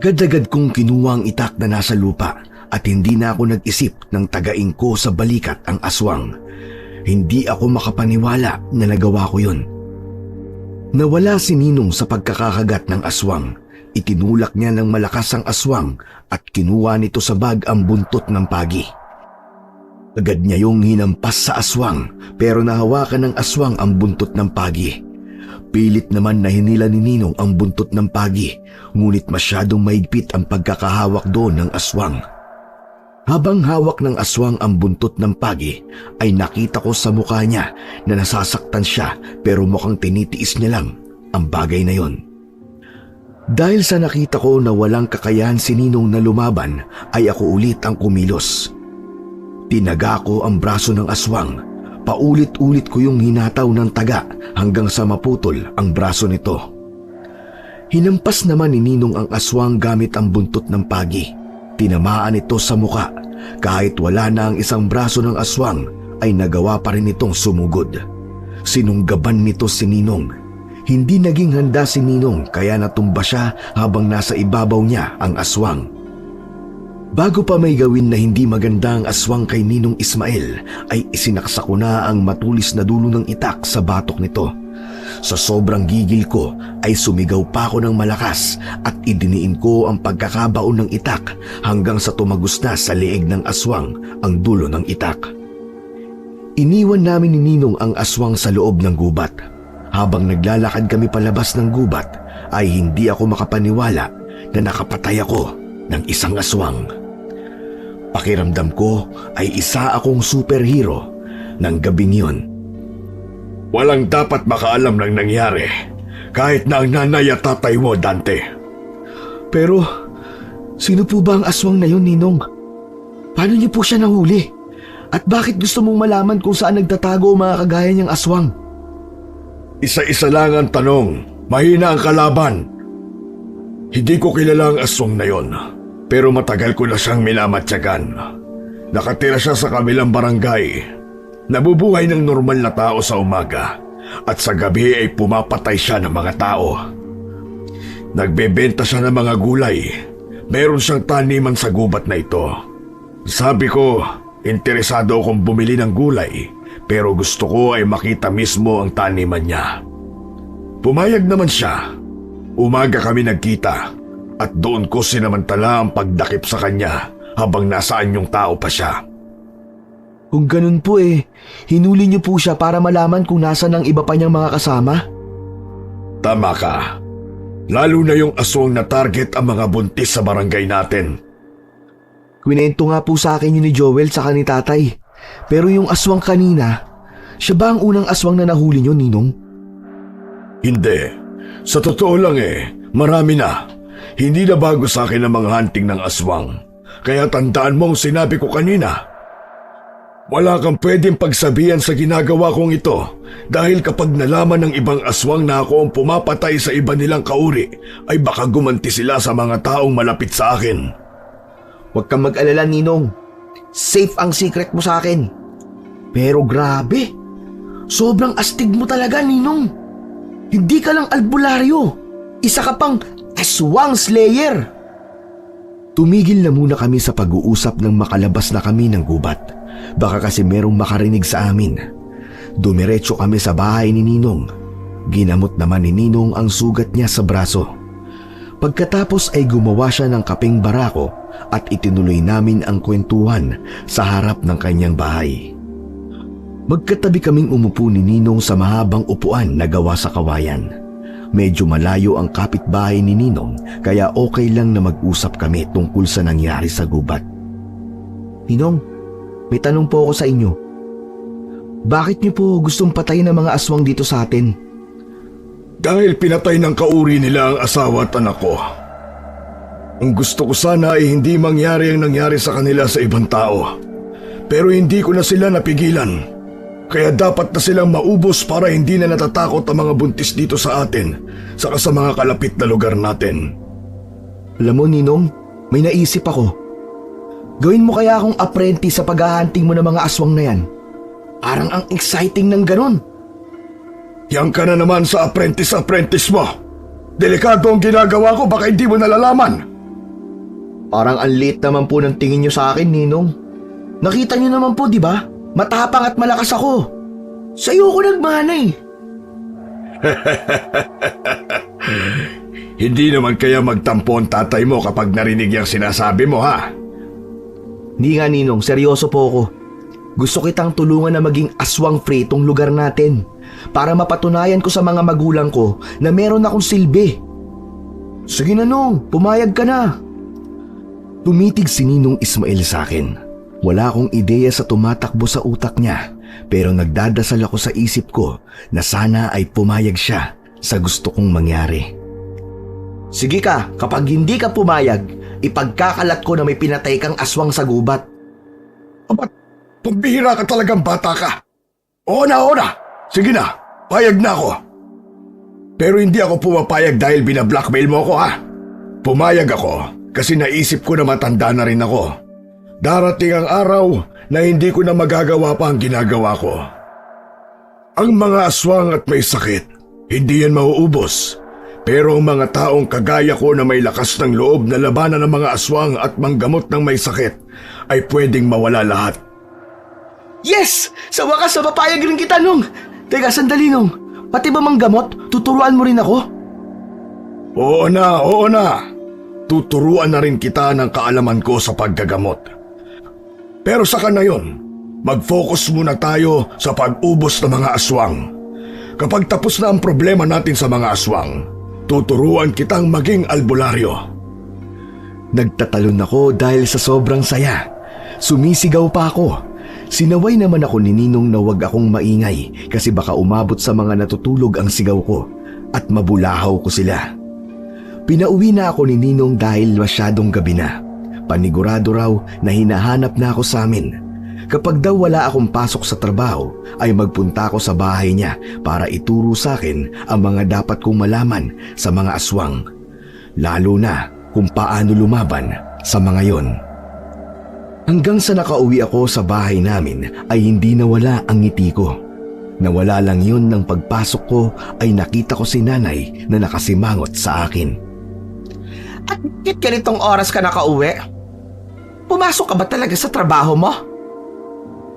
Gad-agad kong kinuha ang itak na nasa lupa at hindi na ako nag-isip ng tagaing ko sa balikat ang aswang. Hindi ako makapaniwala na nagawa ko yun. Nawala si Ninong sa pagkakakagat ng aswang. Itinulak niya ng malakas ang aswang at kinuha nito sa bag ang buntot ng pagi. Agad niya yung hinampas sa aswang pero nahawakan ng aswang ang buntot ng pagi. Pilit naman na hinila ni Ninong ang buntot ng pagi, ngunit masyadong mahigpit ang pagkakahawak doon ng aswang. Habang hawak ng aswang ang buntot ng pagi, ay nakita ko sa mukha niya na nasasaktan siya pero mukhang tinitiis niya lang ang bagay na yon. Dahil sa nakita ko na walang kakayahan si Ninong na lumaban, ay ako ulit ang kumilos. Tinaga ko ang braso ng aswang. Paulit-ulit ko yung hinataw ng taga hanggang sa maputol ang braso nito. Hinampas naman ni Ninong ang aswang gamit ang buntot ng pagi. Tinamaan ito sa muka. Kahit wala na ang isang braso ng aswang, ay nagawa pa rin itong sumugod. Sinunggaban nito si Ninong. Hindi naging handa si Ninong kaya natumba siya habang nasa ibabaw niya ang aswang. Bago pa may gawin na hindi maganda ang aswang kay Ninong Ismael, ay isinaksa ko na ang matulis na dulo ng itak sa batok nito Sa sobrang gigil ko ay sumigaw pa ako ng malakas at idiniin ko ang pagkakabaon ng itak hanggang sa tumagos na sa leeg ng aswang ang dulo ng itak. Iniwan namin ni Ninong ang aswang sa loob ng gubat. Habang naglalakad kami palabas ng gubat ay hindi ako makapaniwala na nakapatay ako ng isang aswang. Pakiramdam ko ay isa akong superhero ng gabing yun. Walang dapat makaalam ng nangyari, kahit na ang nanay at tatay mo, Dante. Pero, sino po ba ang aswang na yun, Ninong? Paano niyo po siya nahuli? At bakit gusto mong malaman kung saan nagtatago ang mga kagaya niyang aswang? Isa-isa lang ang tanong, mahina ang kalaban. Hindi ko kilala ang aswang na yon, pero matagal ko na siyang minamatyagan. Nakatira siya sa kabilang barangay. Nabubuhay ng normal na tao sa umaga at sa gabi ay pumapatay siya ng mga tao. Nagbebenta siya ng mga gulay. Meron siyang taniman sa gubat na ito. Sabi ko, interesado akong bumili ng gulay pero gusto ko ay makita mismo ang taniman niya. Pumayag naman siya. Umaga kami nagkita at doon ko sinamantala ang pagdakip sa kanya habang nasaan yung tao pa siya. Kung ganun po hinuli niyo po siya para malaman kung nasan ang iba pa niyang mga kasama? Tama ka. Lalo na yung aswang na target ang mga buntis sa barangay natin. Kwinento nga po sa akin yun ni Joel sa ni tatay. Pero yung aswang kanina, siya ba ang unang aswang na nahuli niyo, Ninong? Hindi. Sa totoo lang marami na. Hindi na bago sa akin ang mga hunting ng aswang. Kaya tandaan mo ang sinabi ko kanina. Wala kang pwedeng pagsabihan sa ginagawa kong ito dahil kapag nalaman ng ibang aswang na ako ang pumapatay sa iba nilang kauri ay baka gumanti sila sa mga taong malapit sa akin. Huwag kang mag-alala, Ninong. Safe ang secret mo sa akin. Pero grabe, sobrang astig mo talaga, Ninong. Hindi ka lang albularyo. Isa ka pang aswang slayer. Tumigil na muna kami sa pag-uusap nang makalabas na kami ng gubat. Baka kasi merong makarinig sa amin. Dumiretso kami sa bahay ni Ninong. Ginamot naman ni Ninong ang sugat niya sa braso. Pagkatapos ay gumawa siya ng kapeng barako at itinuloy namin ang kwentuhan sa harap ng kanyang bahay. Magkatabi kaming umupo ni Ninong sa mahabang upuan na gawa sa kawayan. Medyo malayo ang kapitbahay ni Ninong kaya okay lang na mag-usap kami tungkol sa nangyari sa gubat. Ninong, may tanong po ako sa inyo. Bakit niyo po gustong patayin ang mga aswang dito sa atin? Dahil pinatay ng kauri nila ang asawa at anak ko. Ang gusto ko sana ay hindi mangyari ang nangyari sa kanila sa ibang tao. Pero hindi ko na sila napigilan. Kaya dapat na silang maubos para hindi na natatakot ang mga buntis dito sa atin, saka sa mga kalapit na lugar natin. Alam mo, Ninong, may naisip ako. Gawin mo kaya akong apprentice sa paghahunting mo ng mga aswang na yan. Parang ang exciting ng ganun. Yan ka na naman sa apprentice mo. Delikado ang ginagawa ko, baka hindi mo nalalaman. Parang ang liit naman po ng tingin nyo sa akin, Ninong. Nakita nyo naman po, di ba? Matapang at malakas ako. Sa'yo ko nagmanay. Hindi naman kaya magtampo ang tatay mo kapag narinig yung sinasabi mo, ha? Hindi nga, Ninong, seryoso po ako. Gusto kitang tulungan na maging aswang free itong lugar natin para mapatunayan ko sa mga magulang ko na meron akong silbi. Sige na, Nong, pumayag ka na. Tumitig si Ninong Ismael sa akin. Wala akong ideya sa tumatakbo sa utak niya pero nagdadasal ako sa isip ko na sana ay pumayag siya sa gusto kong mangyari. Sige ka, kapag hindi ka pumayag, ipagkakalat ko na may pinatay kang aswang sa gubat. Abat, pagbihira ka talagang bata ka. Oo na. Sige na, payag na ako. Pero hindi ako pumapayag dahil binablockmail mo ako, ha? Pumayag ako kasi naisip ko na matanda na rin ako. Darating ang araw na hindi ko na magagawa pa ang ginagawa ko. Ang mga aswang at may sakit, hindi yan mauubos. Pero ang mga taong kagaya ko na may lakas ng loob na labanan ng mga aswang at manggamot ng may sakit ay pwedeng mawala lahat. Yes! Sa wakas, mapapayag rin kita, Nong. Teka, sandali, Nong. Pati ba mang gamot, tuturuan mo rin ako? Oo na, oo na. Tuturuan na rin kita ng kaalaman ko sa paggagamot. Pero saka na yun, mag-focus muna tayo sa pag-ubos ng mga aswang. Kapag tapos na ang problema natin sa mga aswang, tuturuan kitang maging albularyo. Nagtatalon ako dahil sa sobrang saya. Sumisigaw pa ako. Sinaway naman ako ni Ninong na huwag akong maingay kasi baka umabot sa mga natutulog ang sigaw ko at mabulahaw ko sila. Pinauwi na ako ni Ninong dahil masyadong gabi na. Panigurado raw na hinahanap na ako sa amin. Kapag daw wala akong pasok sa trabaho ay magpunta ako sa bahay niya para ituro sa akin ang mga dapat kong malaman sa mga aswang. Lalo na kung paano lumaban sa mga yon. Hanggang sa nakauwi ako sa bahay namin ay hindi nawala ang ngiti ko. Nawala lang yun nang pagpasok ko ay nakita ko si nanay na nakasimangot sa akin. At bakit ganitong oras ka nakauwi? Pumasok ka ba talaga sa trabaho mo?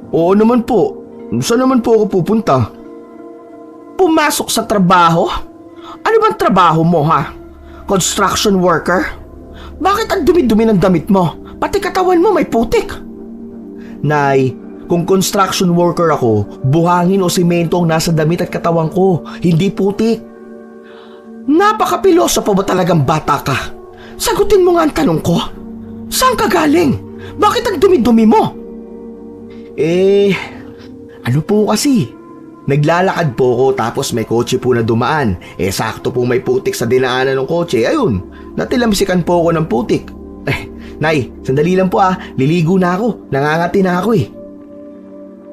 Oo naman po. Saan naman po ako pupunta? Pumasok sa trabaho? Ano bang trabaho mo ha? Construction worker? Bakit ang dumi-dumi ng damit mo? Pati katawan mo may putik. Nay, kung construction worker ako, buhangin o simento ang nasa damit at katawan ko, hindi putik. Napakapilosopo ba talagang bata ka? Sagutin mo nga ang tanong ko. Saan ka galing? Bakit ang dumi-dumi mo? Ano po kasi? Naglalakad po ako tapos may kotse po na dumaan. Sakto po may putik sa dinaanan ng kotse. Ayun, natilamsikan po ako ng putik. Nay, sandali lang po liligo na ako. Nangangati na ako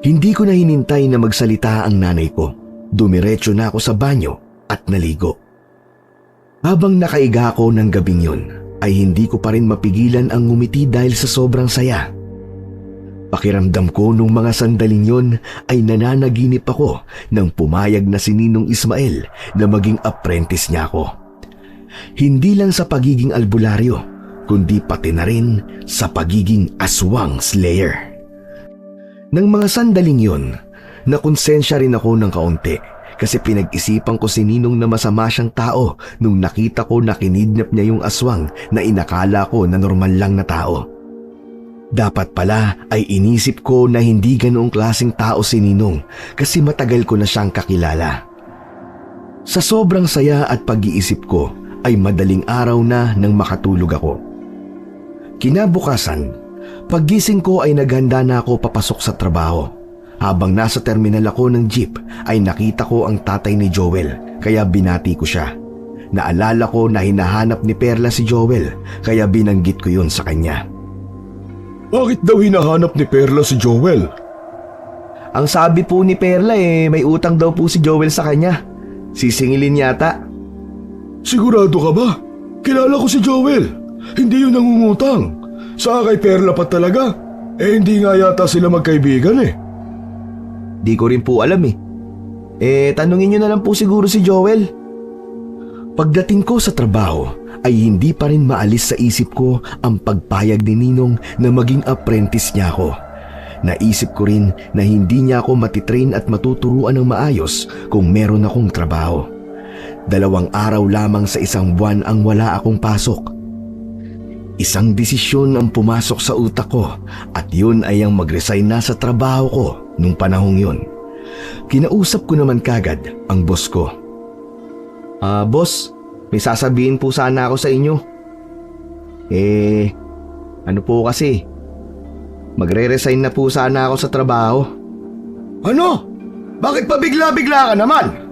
Hindi ko na hinintay na magsalita ang nanay ko. Dumiretso na ako sa banyo at naligo. Habang nakaiga ako ng gabing yun, ay hindi ko pa rin mapigilan ang ngumiti dahil sa sobrang saya. Pakiramdam ko nung mga sandaling yon ay nananaginip ako nang pumayag na si Ninong Ismael na maging apprentice niya ako. Hindi lang sa pagiging albularyo, kundi pati na rin sa pagiging aswang slayer. Nang mga sandaling yon, nakonsensya rin ako ng kaunti kasi pinag-isipan ko si Ninong na masama siyang tao nung nakita ko na kinidnap niya yung aswang na inakala ko na normal lang na tao. Dapat pala ay inisip ko na hindi ganoong klaseng tao si Ninong kasi matagal ko na siyang kakilala. Sa sobrang saya at pag-iisip ko ay madaling araw na nang makatulog ako. Kinabukasan, paggising ko ay naghanda na ako papasok sa trabaho. Habang nasa terminal ako ng jeep ay nakita ko ang tatay ni Joel kaya binati ko siya. Naalala ko na hinahanap ni Perla si Joel kaya binanggit ko yun sa kanya. Bakit daw hinahanap ni Perla si Joel? Ang sabi po ni Perla may utang daw po si Joel sa kanya. Sisingilin yata. Sigurado ka ba? Kilala ko si Joel. Hindi yun nangungutang. Sa kay Perla pa talaga. Hindi nga yata sila magkaibigan Di ko rin po alam tanungin nyo na lang po siguro si Joel. Pagdating ko sa trabaho ay hindi pa rin maalis sa isip ko ang pagpayag ni Ninong na maging apprentice niya ako. Naisip ko rin na hindi niya ako matitrain at matuturuan ng maayos kung meron akong trabaho. 2 araw lamang sa 1 buwan ang wala akong pasok. Isang desisyon ang pumasok sa utak ko at yun ay ang mag-resign na sa trabaho ko nung panahong yun. Kinausap ko naman kagad ang boss ko. Boss, may sasabihin po sana ako sa inyo. Ano po kasi? Magre-resign na po sana ako sa trabaho. Ano? Bakit pa bigla-bigla ka naman?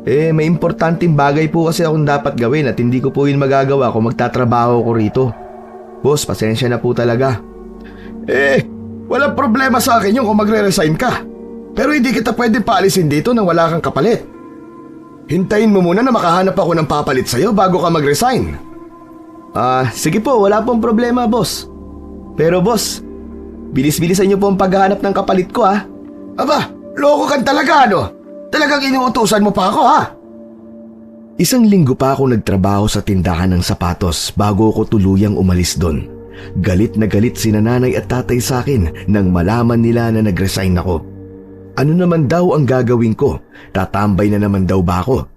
May importanteng bagay po kasi akong dapat gawin at hindi ko po yun magagawa kung magtatrabaho ko rito. Boss, pasensya na po talaga. Walang problema sa akin yung kung magre-resign ka. Pero hindi kita pwedeng paalisin dito nang wala kang kapalit. Hintayin mo muna na makahanap ako ng papalit sa'yo bago ka mag-resign. Sige po, wala pong problema, boss. Pero boss, bilis-bilisan niyo po ang paghahanap ng kapalit ko Aba, loko ka talaga Talagang inuutusan mo pa ako 1 linggo pa ako nagtrabaho sa tindahan ng sapatos bago ako tuluyang umalis doon. Galit na galit sina nanay at tatay sa akin nang malaman nila na nag-resign ako. Ano naman daw ang gagawin ko? Tatambay na naman daw ba ako?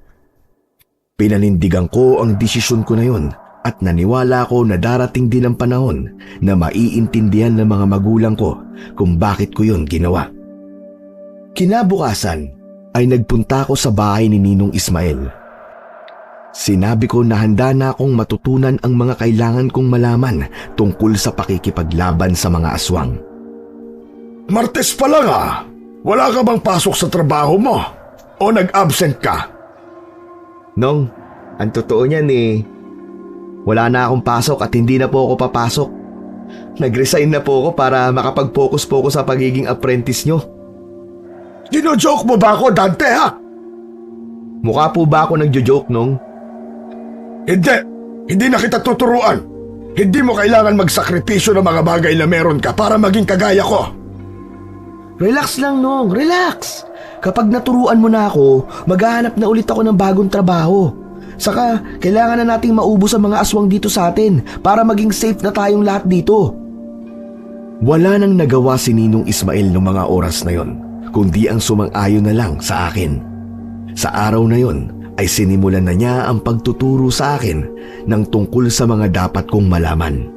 Pinanindigan ko ang desisyon ko na yun at naniwala ko na darating din ang panahon na maiintindihan ng mga magulang ko kung bakit ko yun ginawa. Kinabukasan ay nagpunta ko sa bahay ni Ninong Ismael. Sinabi ko na handa na akong matutunan ang mga kailangan kong malaman tungkol sa pakikipaglaban sa mga aswang. Martes pa lang Wala ka bang pasok sa trabaho mo? O nag-absent ka? Nong, ang totoo niyan wala na akong pasok at hindi na po ako papasok. Nag-resign na po ako para makapag-focus po ako sa pagiging apprentice nyo. Dino-joke mo ba ako, Dante, Mukha po ba ako nagjo-joke, Nong? Hindi na kita tuturuan. Hindi mo kailangan magsakripisyo ng mga bagay na meron ka para maging kagaya ko. Relax lang, Nong. Relax. Kapag naturuan mo na ako, maghahanap na ulit ako ng bagong trabaho. Saka, kailangan na nating maubos ang mga aswang dito sa atin para maging safe na tayong lahat dito. Wala nang nagawa si Ninong Ismael noong mga oras na yon, kundi ang sumang-ayon na lang sa akin. Sa araw na yon ay sinimulan na niya ang pagtuturo sa akin ng tungkol sa mga dapat kong malaman.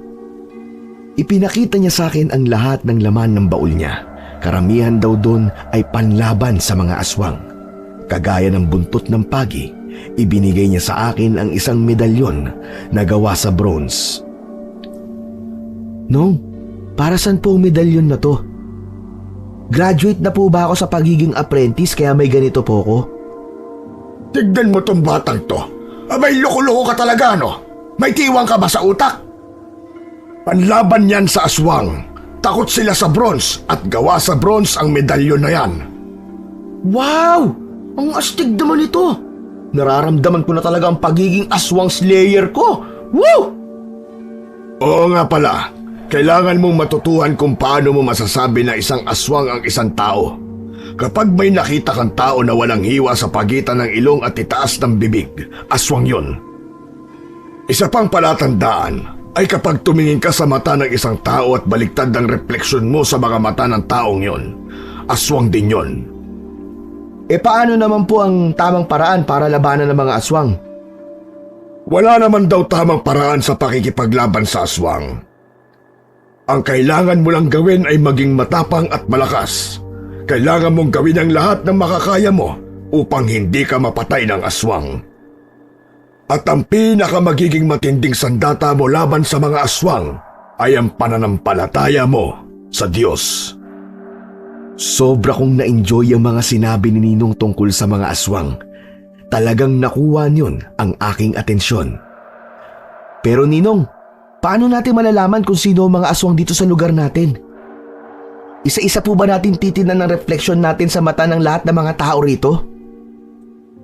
Ipinakita niya sa akin ang lahat ng laman ng baul niya. Karamihan daw doon ay panlaban sa mga aswang. Kagaya ng buntot ng pagi, ibinigay niya sa akin ang isang medalyon na gawa sa bronze. Nong, para saan po ang medalyon na to? Graduate na po ba ako sa pagiging apprentice kaya may ganito po ko? Tignan mo tong batang to. Abay, loko-loko ka talaga, no? May tiwang ka ba sa utak? Panlaban yan sa aswang. Takot sila sa bronze at gawa sa bronze ang medalyon na yan. Wow! Ang astig naman ito! Nararamdaman ko na talaga ang pagiging aswang slayer ko! Woo! Oo nga pala. Kailangan mong matutuhan kung paano mo masasabi na isang aswang ang isang tao. Kapag may nakita kang tao na walang hiwa sa pagitan ng ilong at itaas ng bibig, aswang yon. Isa pang palatandaan ay kapag tumingin ka sa mata ng isang tao at baliktad ang refleksyon mo sa mga mata ng taong yon, aswang din yon. Paano naman po ang tamang paraan para labanan ng mga aswang? Wala naman daw tamang paraan sa pakikipaglaban sa aswang. Ang kailangan mo lang gawin ay maging matapang at malakas. Kailangan mong gawin ang lahat ng makakaya mo upang hindi ka mapatay ng aswang. At ang pinakamagiging matinding sandata mo laban sa mga aswang ay ang pananampalataya mo sa Diyos. Sobra kong na-enjoy ang mga sinabi ni Ninong tungkol sa mga aswang. Talagang nakuha niyon ang aking atensyon. Pero Ninong, paano natin malalaman kung sino ang mga aswang dito sa lugar natin? Isa-isa po ba natin titinan ng refleksyon natin sa mata ng lahat ng mga tao rito?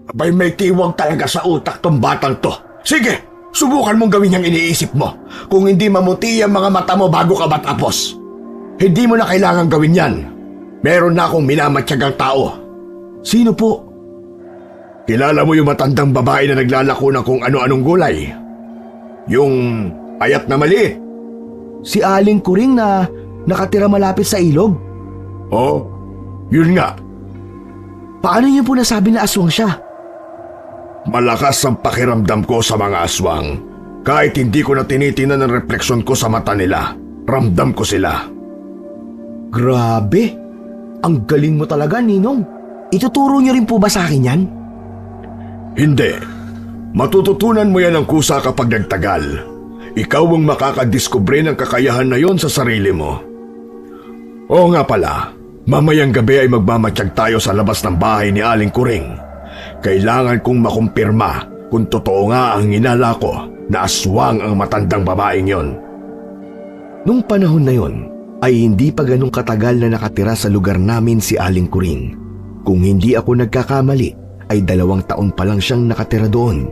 Abay, may tiwang talaga sa utak tong batang to. Sige, subukan mong gawin yung iniisip mo. Kung hindi mamuti ang mga mata mo bago ka matapos. Hindi mo na kailangan gawin yan. Meron na akong minamatyagang tao. Sino po? Kilala mo yung matandang babae na naglalako ng kung ano-anong gulay? Yung payat na maliit? Si Aling Kuring na nakatira malapit sa ilog? Oo, yun nga. Paano niyo po nasabi na aswang siya? Malakas ang pakiramdam ko sa mga aswang. Kahit hindi ko na tinitinan ang refleksyon ko sa mata nila, ramdam ko sila. Grabe! Ang galing mo talaga, Ninong. Ituturo niyo rin po ba sa akin yan? Hindi. Matututunan mo yan ang kusa kapag nagtagal. Ikaw ang makakadiskubre ng kakayahan na yon sa sarili mo. Oo nga pala, mamayang gabi ay magmamatsyag tayo sa labas ng bahay ni Aling Kuring. Kailangan kong makumpirma kung totoo nga ang hinala ko na aswang ang matandang babaeng yon. Nung panahon na yon, ay hindi pa ganong katagal na nakatira sa lugar namin si Aling Kuring. Kung hindi ako nagkakamali, ay 2 taon pa lang siyang nakatira doon.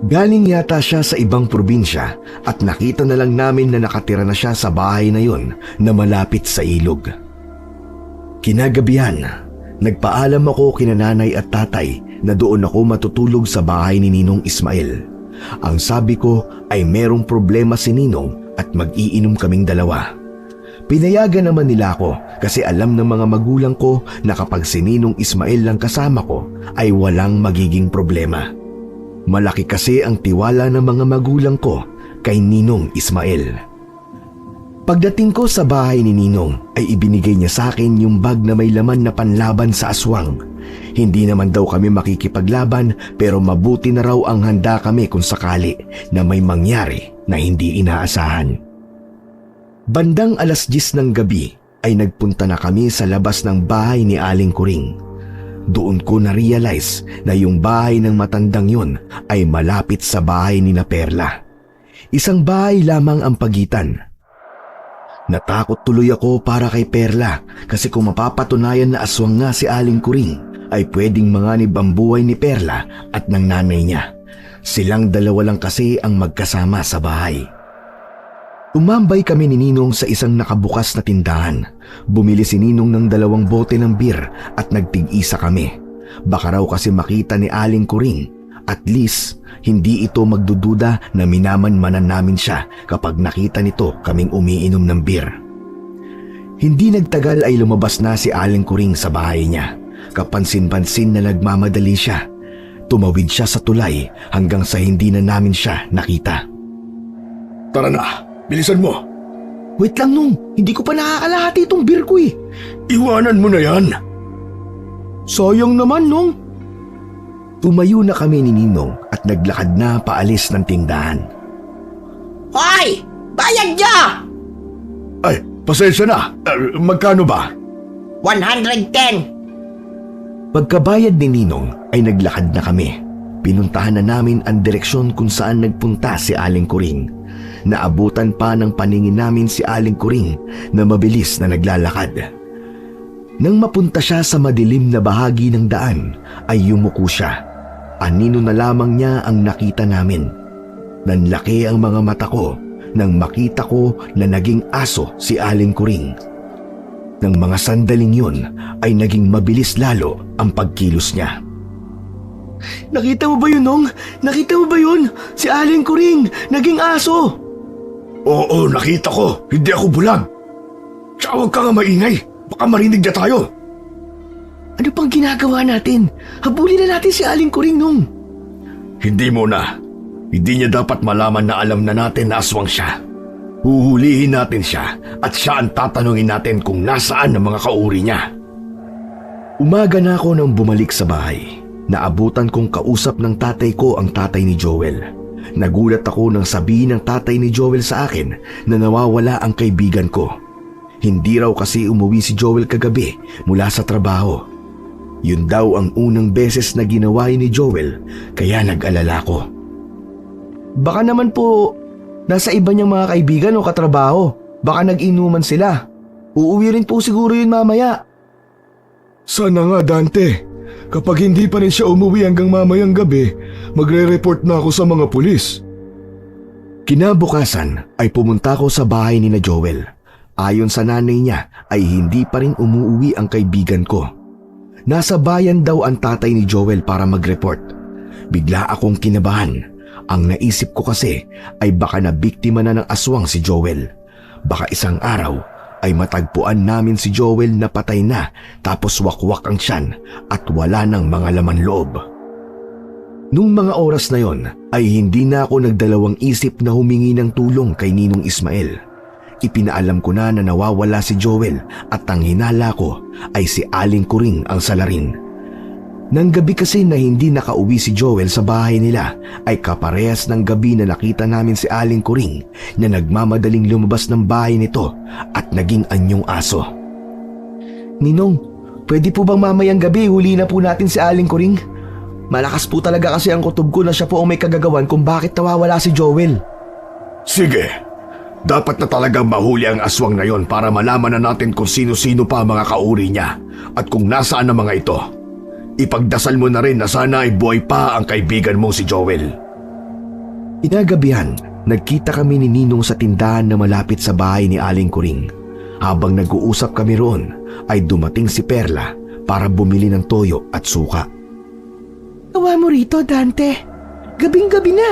Galing yata siya sa ibang probinsya at nakita na lang namin na nakatira na siya sa bahay na yon na malapit sa ilog. Kinagabihan, nagpaalam ako kina nanay at tatay na doon ako matutulog sa bahay ni Ninong Ismael. Ang sabi ko ay merong problema si Ninong at mag-iinom kaming 2. Pinayagan naman nila ako kasi alam ng mga magulang ko na kapag si Ninong Ismael lang kasama ko ay walang magiging problema. Malaki kasi ang tiwala ng mga magulang ko kay Ninong Ismael. Pagdating ko sa bahay ni Ninong ay ibinigay niya sa akin yung bag na may laman na panlaban sa aswang. Hindi naman daw kami makikipaglaban pero mabuti na raw ang handa kami kung sakali na may mangyari na hindi inaasahan. Bandang 10:00 ng gabi ay nagpunta na kami sa labas ng bahay ni Aling Kuring. Doon ko na-realize na yung bahay ng matandang yun ay malapit sa bahay ni na Perla. Isang bahay lamang ang pagitan. Natakot tuloy ako para kay Perla kasi kung mapapatunayan na aswang nga si Aling Kuring ay pwedeng manganib ang buhay ni Perla at ng nanay niya. Silang dalawa lang kasi ang magkasama sa bahay. Umambay kami ni Ninong sa isang nakabukas na tindahan. Bumili si Ninong ng 2 bote ng beer at nagtig-isa kami. Baka raw kasi makita ni Aling Kuring. At least, hindi ito magdududa na minamanmanan namin siya kapag nakita nito kaming umiinom ng beer. Hindi nagtagal ay lumabas na si Aling Kuring sa bahay niya. Kapansin-pansin na nagmamadali siya. Tumawid siya sa tulay hanggang sa hindi na namin siya nakita. Tara na, bilisan mo. Wait lang Nong, hindi ko pa nakakalahati itong beer ko eh. Iwanan mo na yan. Sayang naman Nong. Tumayo na kami ni Ninong at naglakad na paalis ng tindahan. Hoy! Bayad niyo! Ay, pasensya na. Magkano ba? 110! Pagkabayad ni Ninong ay naglakad na kami. Pinuntahan na namin ang direksyon kung saan nagpunta si Aling Kuring. Naabutan pa ng paningin namin si Aling Kuring na mabilis na naglalakad. Nang mapunta siya sa madilim na bahagi ng daan ay yumuko siya. Anino na lamang niya ang nakita namin. Nanlaki ang mga mata ko nang makita ko na naging aso si Aling Kuring. Nang mga sandaling yun ay naging mabilis lalo ang pagkilos niya. Nakita mo ba yun Nong? Nakita mo ba yun? Si Aling Kuring, naging aso. Oo, nakita ko. Hindi ako bulag. Tsaka huwag ka nga maingay. Baka marinig na tayo. Ano pang ginagawa natin? Habulin na natin si Aling Kuring Nong. Hindi muna. Hindi niya dapat malaman na alam na natin na aswang siya. Huhulihin natin siya at siya ang tatanungin natin kung nasaan ang mga kauri niya. Umaga na ako nang bumalik sa bahay. Naabutan kong kausap ng tatay ko ang tatay ni Joel. Nagulat ako nang sabihin ng tatay ni Joel sa akin na nawawala ang kaibigan ko. Hindi raw kasi umuwi si Joel kagabi mula sa trabaho. Yun daw ang unang beses na ginawa ni Joel kaya nag-alala ko. Baka naman po nasa iba niyang mga kaibigan o katrabaho. Baka nag-inuman sila. Uuwi rin po siguro yun mamaya. Sana nga, Dante. Kapag hindi pa rin siya umuwi hanggang mamayang gabi, magre-report na ako sa mga pulis. Kinabukasan ay pumunta ko sa bahay ni na Joel. Ayon sa nanay niya ay hindi pa rin umuwi ang kaibigan ko. Nasa bayan daw ang tatay ni Joel para mag-report. Bigla akong kinabahan. Ang naisip ko kasi ay baka nabiktima na ng aswang si Joel. Baka isang araw ay matagpuan namin si Joel na patay na tapos wakwak ang tiyan at wala ng mga laman loob. Nung mga oras na yon ay hindi na ako nagdalawang isip na humingi ng tulong kay Ninong Ismael. Ipinaalam ko na nawawala si Joel at ang hinala ko ay si Aling Kuring ang salarin. Nang gabi kasi na hindi nakauwi si Joel sa bahay nila ay kaparehas ng gabi na nakita namin si Aling Kuring na nagmamadaling lumabas ng bahay nito at naging anyong aso. Ninong, pwede po bang mamayang gabi huli na po natin si Aling Kuring? Malakas po talaga kasi ang kutob ko na siya po ang may kagagawan kung bakit nawawala si Joel. Sige, dapat na talagang mahuli ang aswang na yon para malaman na natin kung sino-sino pa ang mga kauri niya at kung nasaan ang mga ito. Ipagdasal mo na rin na sana ay buhay pa ang kaibigan mo si Joel. Inagabihan, nagkita kami ni Ninong sa tindahan na malapit sa bahay ni Aling Kuring. Habang nag-uusap kami roon, ay dumating si Perla para bumili ng toyo at suka. Tawa mo rito, Dante. Gabing-gabi na.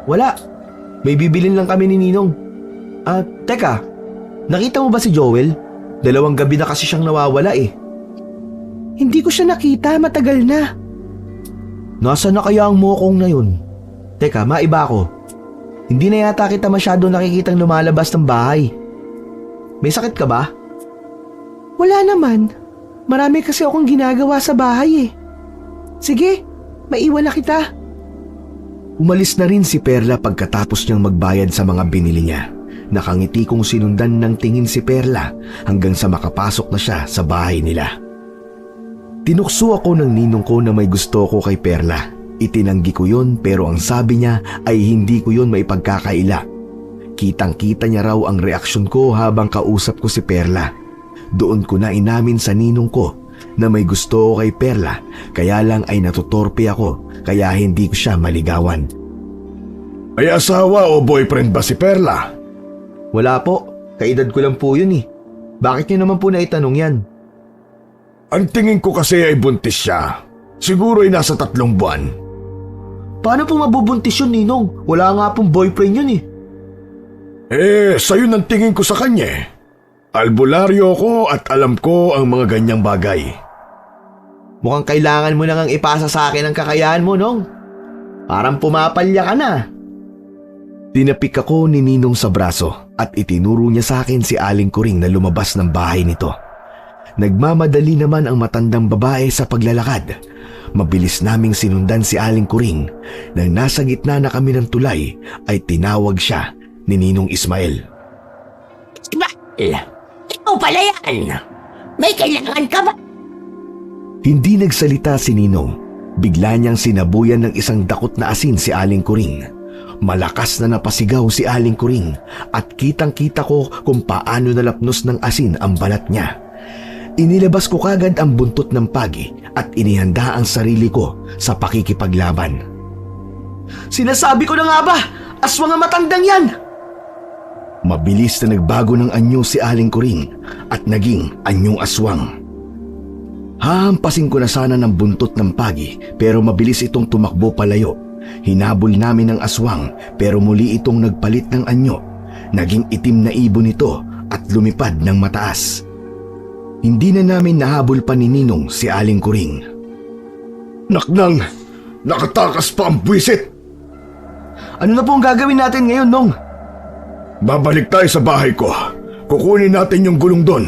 Wala. May bibilin lang kami ni Ninong. Teka, Nakita mo ba si Joel? 2 gabi na kasi siyang nawawala eh. Hindi ko siya nakita, matagal na. Nasaan na kaya ang mokong na yun? Teka, maiba ako. Hindi na yata kita masyado nakikitang lumalabas ng bahay. May sakit ka ba? Wala naman. Marami kasi akong ginagawa sa bahay eh. Sige, maiwan na kita. Umalis na rin si Perla pagkatapos niyang magbayad sa mga binili niya. Nakangiti kong sinundan ng tingin si Perla hanggang sa makapasok na siya sa bahay nila. Tinukso ako ng ninong ko na may gusto ko kay Perla. Itinanggi ko yun pero ang sabi niya ay hindi ko yun maipagkakaila. Kitang-kita niya raw ang reaksyon ko habang kausap ko si Perla. Doon ko na inamin sa ninong ko na may gusto ko kay Perla kaya lang ay natutorpe ako kaya hindi ko siya maligawan. May asawa o boyfriend ba si Perla? Wala po. Kaedad ko lang po yun eh. Bakit niyo naman po naitanong yan? Ang tingin ko kasi ay buntis siya. Siguro ay nasa 3 buwan. Paano po mabubuntis yun, Ninong? Wala nga pong boyfriend yun eh. Sa'yo ng tingin ko sa kanya eh. Albularyo ko at alam ko ang mga ganyang bagay. Mukhang kailangan mo nang ipasa sa akin ang kakayahan mo, Nong. Parang pumapalya ka na. Tinapik ako ni Ninong sa braso at itinuro niya sa akin si Aling Kuring na lumabas ng bahay nito. Nagmamadali naman ang matandang babae sa paglalakad. Mabilis naming sinundan si Aling Kuring. Nang nasa gitna na kami ng tulay ay tinawag siya ni Ninong Ismael. Ismael, ikaw pala yan. May kailangan ka ba? Hindi nagsalita si Ninong. Bigla niyang sinabuyan ng isang dakot na asin si Aling Kuring. Malakas na napasigaw si Aling Kuring at kitang-kita ko kung paano nalapnos ng asin ang balat niya. Inilabas ko kagad ang buntot ng pagi at inihanda ang sarili ko sa pakikipaglaban. Sinasabi ko na nga ba? Aswang ang matandang yan! Mabilis na nagbago ng anyo si Aling Kuring at naging anyong aswang. Hahampasin ko na sana ng buntot ng pagi pero mabilis itong tumakbo palayo. Hinabol namin ang aswang pero muli itong nagpalit ng anyo. Naging itim na ibon ito at lumipad ng mataas. Hindi na namin nahabol pa ni Ninong si Aling Kuring. Naknang, nakatakas pa ang buwisit. Ano na po ang gagawin natin ngayon, Nong? Babalik tayo sa bahay ko. Kukunin natin yung gulong doon.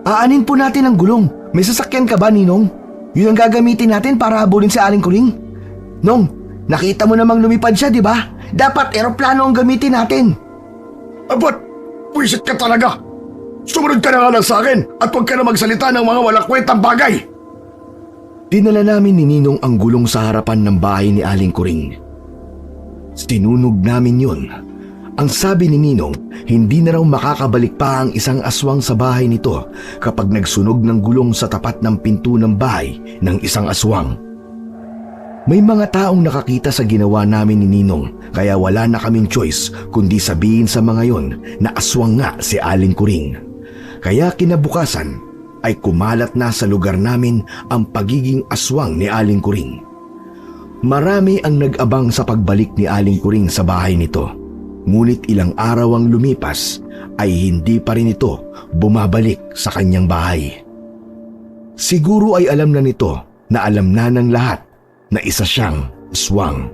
Aanin po natin ang gulong. May sasakyan ka ba, Ninong? Yun ang gagamitin natin para habulin si Aling Kuring. Nong, nakita mo namang lumipad siya, di ba? Dapat eroplano ang gamitin natin. Abat, buwisit ka talaga. Sumunod ka na nga lang sa akin at huwag ka na magsalita ng mga walang kwentang bagay. Dinala namin ni Ninong ang gulong sa harapan ng bahay ni Aling Kuring. Sinunog namin yun. Ang sabi ni Ninong, hindi na raw makakabalik pa ang isang aswang sa bahay nito kapag nagsunog ng gulong sa tapat ng pinto ng bahay ng isang aswang. May mga taong nakakita sa ginawa namin ni Ninong kaya wala na kaming choice kundi sabihin sa mga yon na aswang nga si Aling Kuring. Kaya kinabukasan ay kumalat na sa lugar namin ang pagiging aswang ni Aling Kuring. Marami ang nag-abang sa pagbalik ni Aling Kuring sa bahay nito. Ngunit ilang araw ang lumipas ay hindi pa rin ito bumabalik sa kanyang bahay. Siguro ay alam na nito na alam na ng lahat na isa siyang aswang.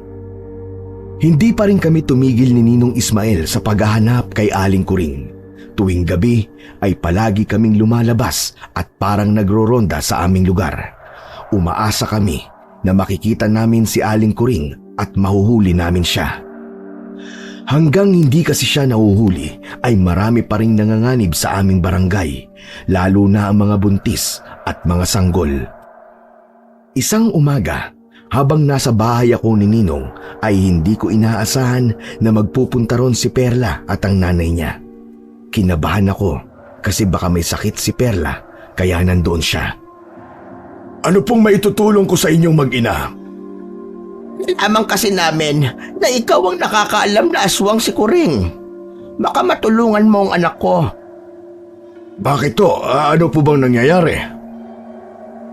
Hindi pa rin kami tumigil ni Ninong Ismael sa paghahanap kay Aling Kuring. Tuwing gabi ay palagi kaming lumalabas at parang nagroronda sa aming lugar. Umaasa kami na makikita namin si Aling Kuring at mahuhuli namin siya. Hanggang hindi kasi siya nahuhuli ay marami pa ring nanganganib sa aming barangay, lalo na ang mga buntis at mga sanggol. Isang umaga, habang nasa bahay ako ni Ninong ay hindi ko inaasahan na magpupunta ron si Perla at ang nanay niya. Kinabahan ako kasi baka may sakit si Perla kaya nandoon siya. Ano pong maitutulong ko sa inyong mag-ina? Lamang kasi namin na ikaw ang nakakaalam na aswang si Kuring. Baka matulungan mo ang anak ko. Bakit to? Ano po bang nangyayari?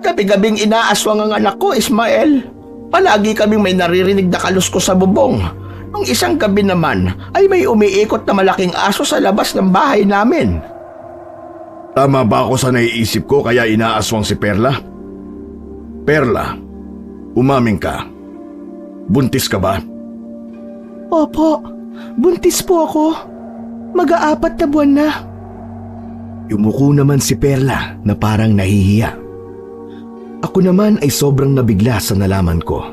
Gabi-gabing inaaswang ang anak ko, Ismael. Palagi kaming may naririnig na kaluskos sa bubong. Ang isang gabi naman ay may umiikot na malaking aso sa labas ng bahay namin. Tama ba ako sa naiisip ko kaya inaaswang si Perla? Perla, umaming ka. Buntis ka ba? Opo, buntis po ako. Mag-aapat na buwan na. Yumuko naman si Perla na parang nahihiya. Ako naman ay sobrang nabigla sa nalaman ko.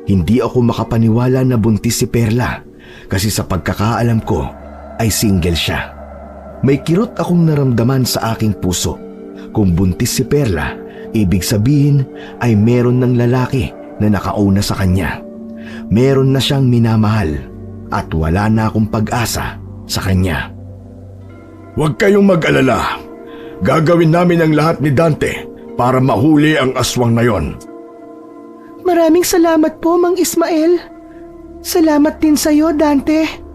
Hindi ako makapaniwala na buntis si Perla kasi sa pagkakaalam ko ay single siya. May kirot akong naramdaman sa aking puso. Kung buntis si Perla, ibig sabihin ay meron ng lalaki na nakauna sa kanya. Meron na siyang minamahal at wala na akong pag-asa sa kanya. Huwag kayong mag-alala. Gagawin namin ang lahat ni Dante para mahuli ang aswang na yon. Maraming salamat po, Mang Ismael. Salamat din sa'yo, Dante.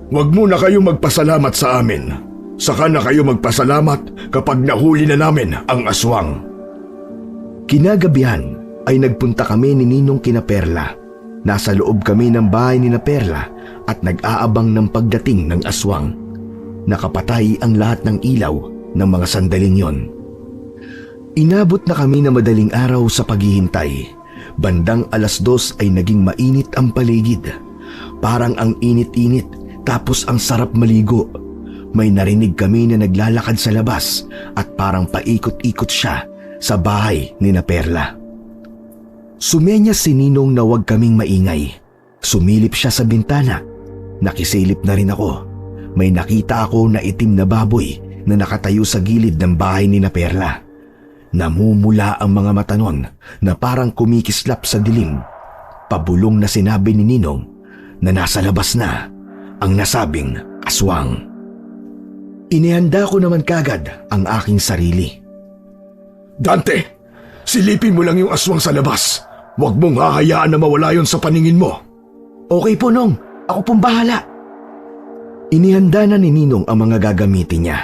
Huwag muna kayong magpasalamat sa amin. Saka na kayo magpasalamat kapag nahuli na namin ang aswang. Kinagabihan ay nagpunta kami ni Ninong kina Perla. Nasa loob kami ng bahay ni na Perla at nag-aabang ng pagdating ng aswang. Nakapatay ang lahat ng ilaw ng mga sandaling yon. Inabot na kami na madaling araw sa paghihintay. Bandang 2:00 ay naging mainit ang paligid. Parang ang init-init tapos ang sarap maligo. May narinig kami na naglalakad sa labas at parang paikot-ikot siya sa bahay ni na Perla. Sumenyas si Ninong na huwag kaming maingay. Sumilip siya sa bintana. Nakisilip na rin ako. May nakita ako na itim na baboy na nakatayo sa gilid ng bahay ni na Perla. Namumula ang mga mata nun na parang kumikislap sa dilim. Pabulong na sinabi ni Ninong na nasa labas na ang nasabing aswang. Inihanda ko naman kagad ang aking sarili. Dante, silipin mo lang yung aswang sa labas. Huwag mong hahayaan na mawala yon sa paningin mo. Okay po, Nong. Ako pong bahala. Inihanda na ni Ninong ang mga gagamitin niya.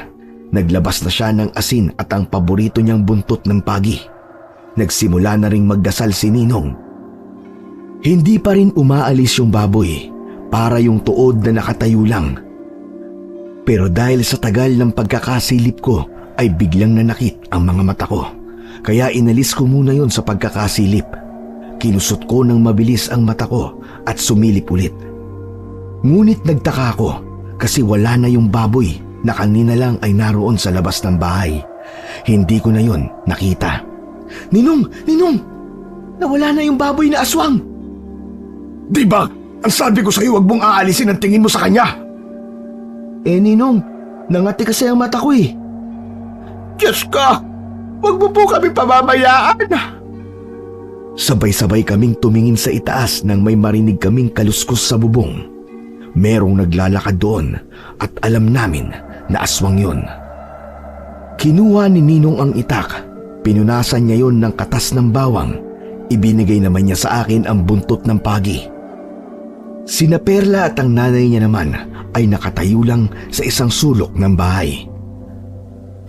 Naglabas na siya ng asin at ang paborito niyang buntot ng pagi. Nagsimula na ring magdasal si Ninong. Hindi pa rin umaalis yung baboy, para yung tuod na nakatayo lang. Pero dahil sa tagal ng pagkakasilip ko ay biglang nanakit ang mga mata ko. Kaya inalis ko muna yon sa pagkakasilip. Kinusot ko ng mabilis ang mata ko at sumilip ulit. Ngunit nagtaka ako kasi wala na yung baboy na kanina lang ay naroon sa labas ng bahay. Hindi ko na yon nakita. Ninong! Ninong! Nawala na yung baboy na aswang! Di ba? Ang sabi ko sa'yo, huwag mong aalisin ang tingin mo sa kanya. Ninong, nangati kasi ang mata ko eh. Diyos ko! Huwag mo po kami pababayaan! Sabay-sabay kaming tumingin sa itaas nang may marinig kaming kaluskos sa bubong. Merong naglalakad doon at alam namin na aswang yon. Kinuha ni Ninong ang itak, pinunasan niya yon ng katas ng bawang, ibinigay naman niya sa akin ang buntot ng pagi. Sina Perla at ang nanay niya naman ay nakatayo lang sa isang sulok ng bahay.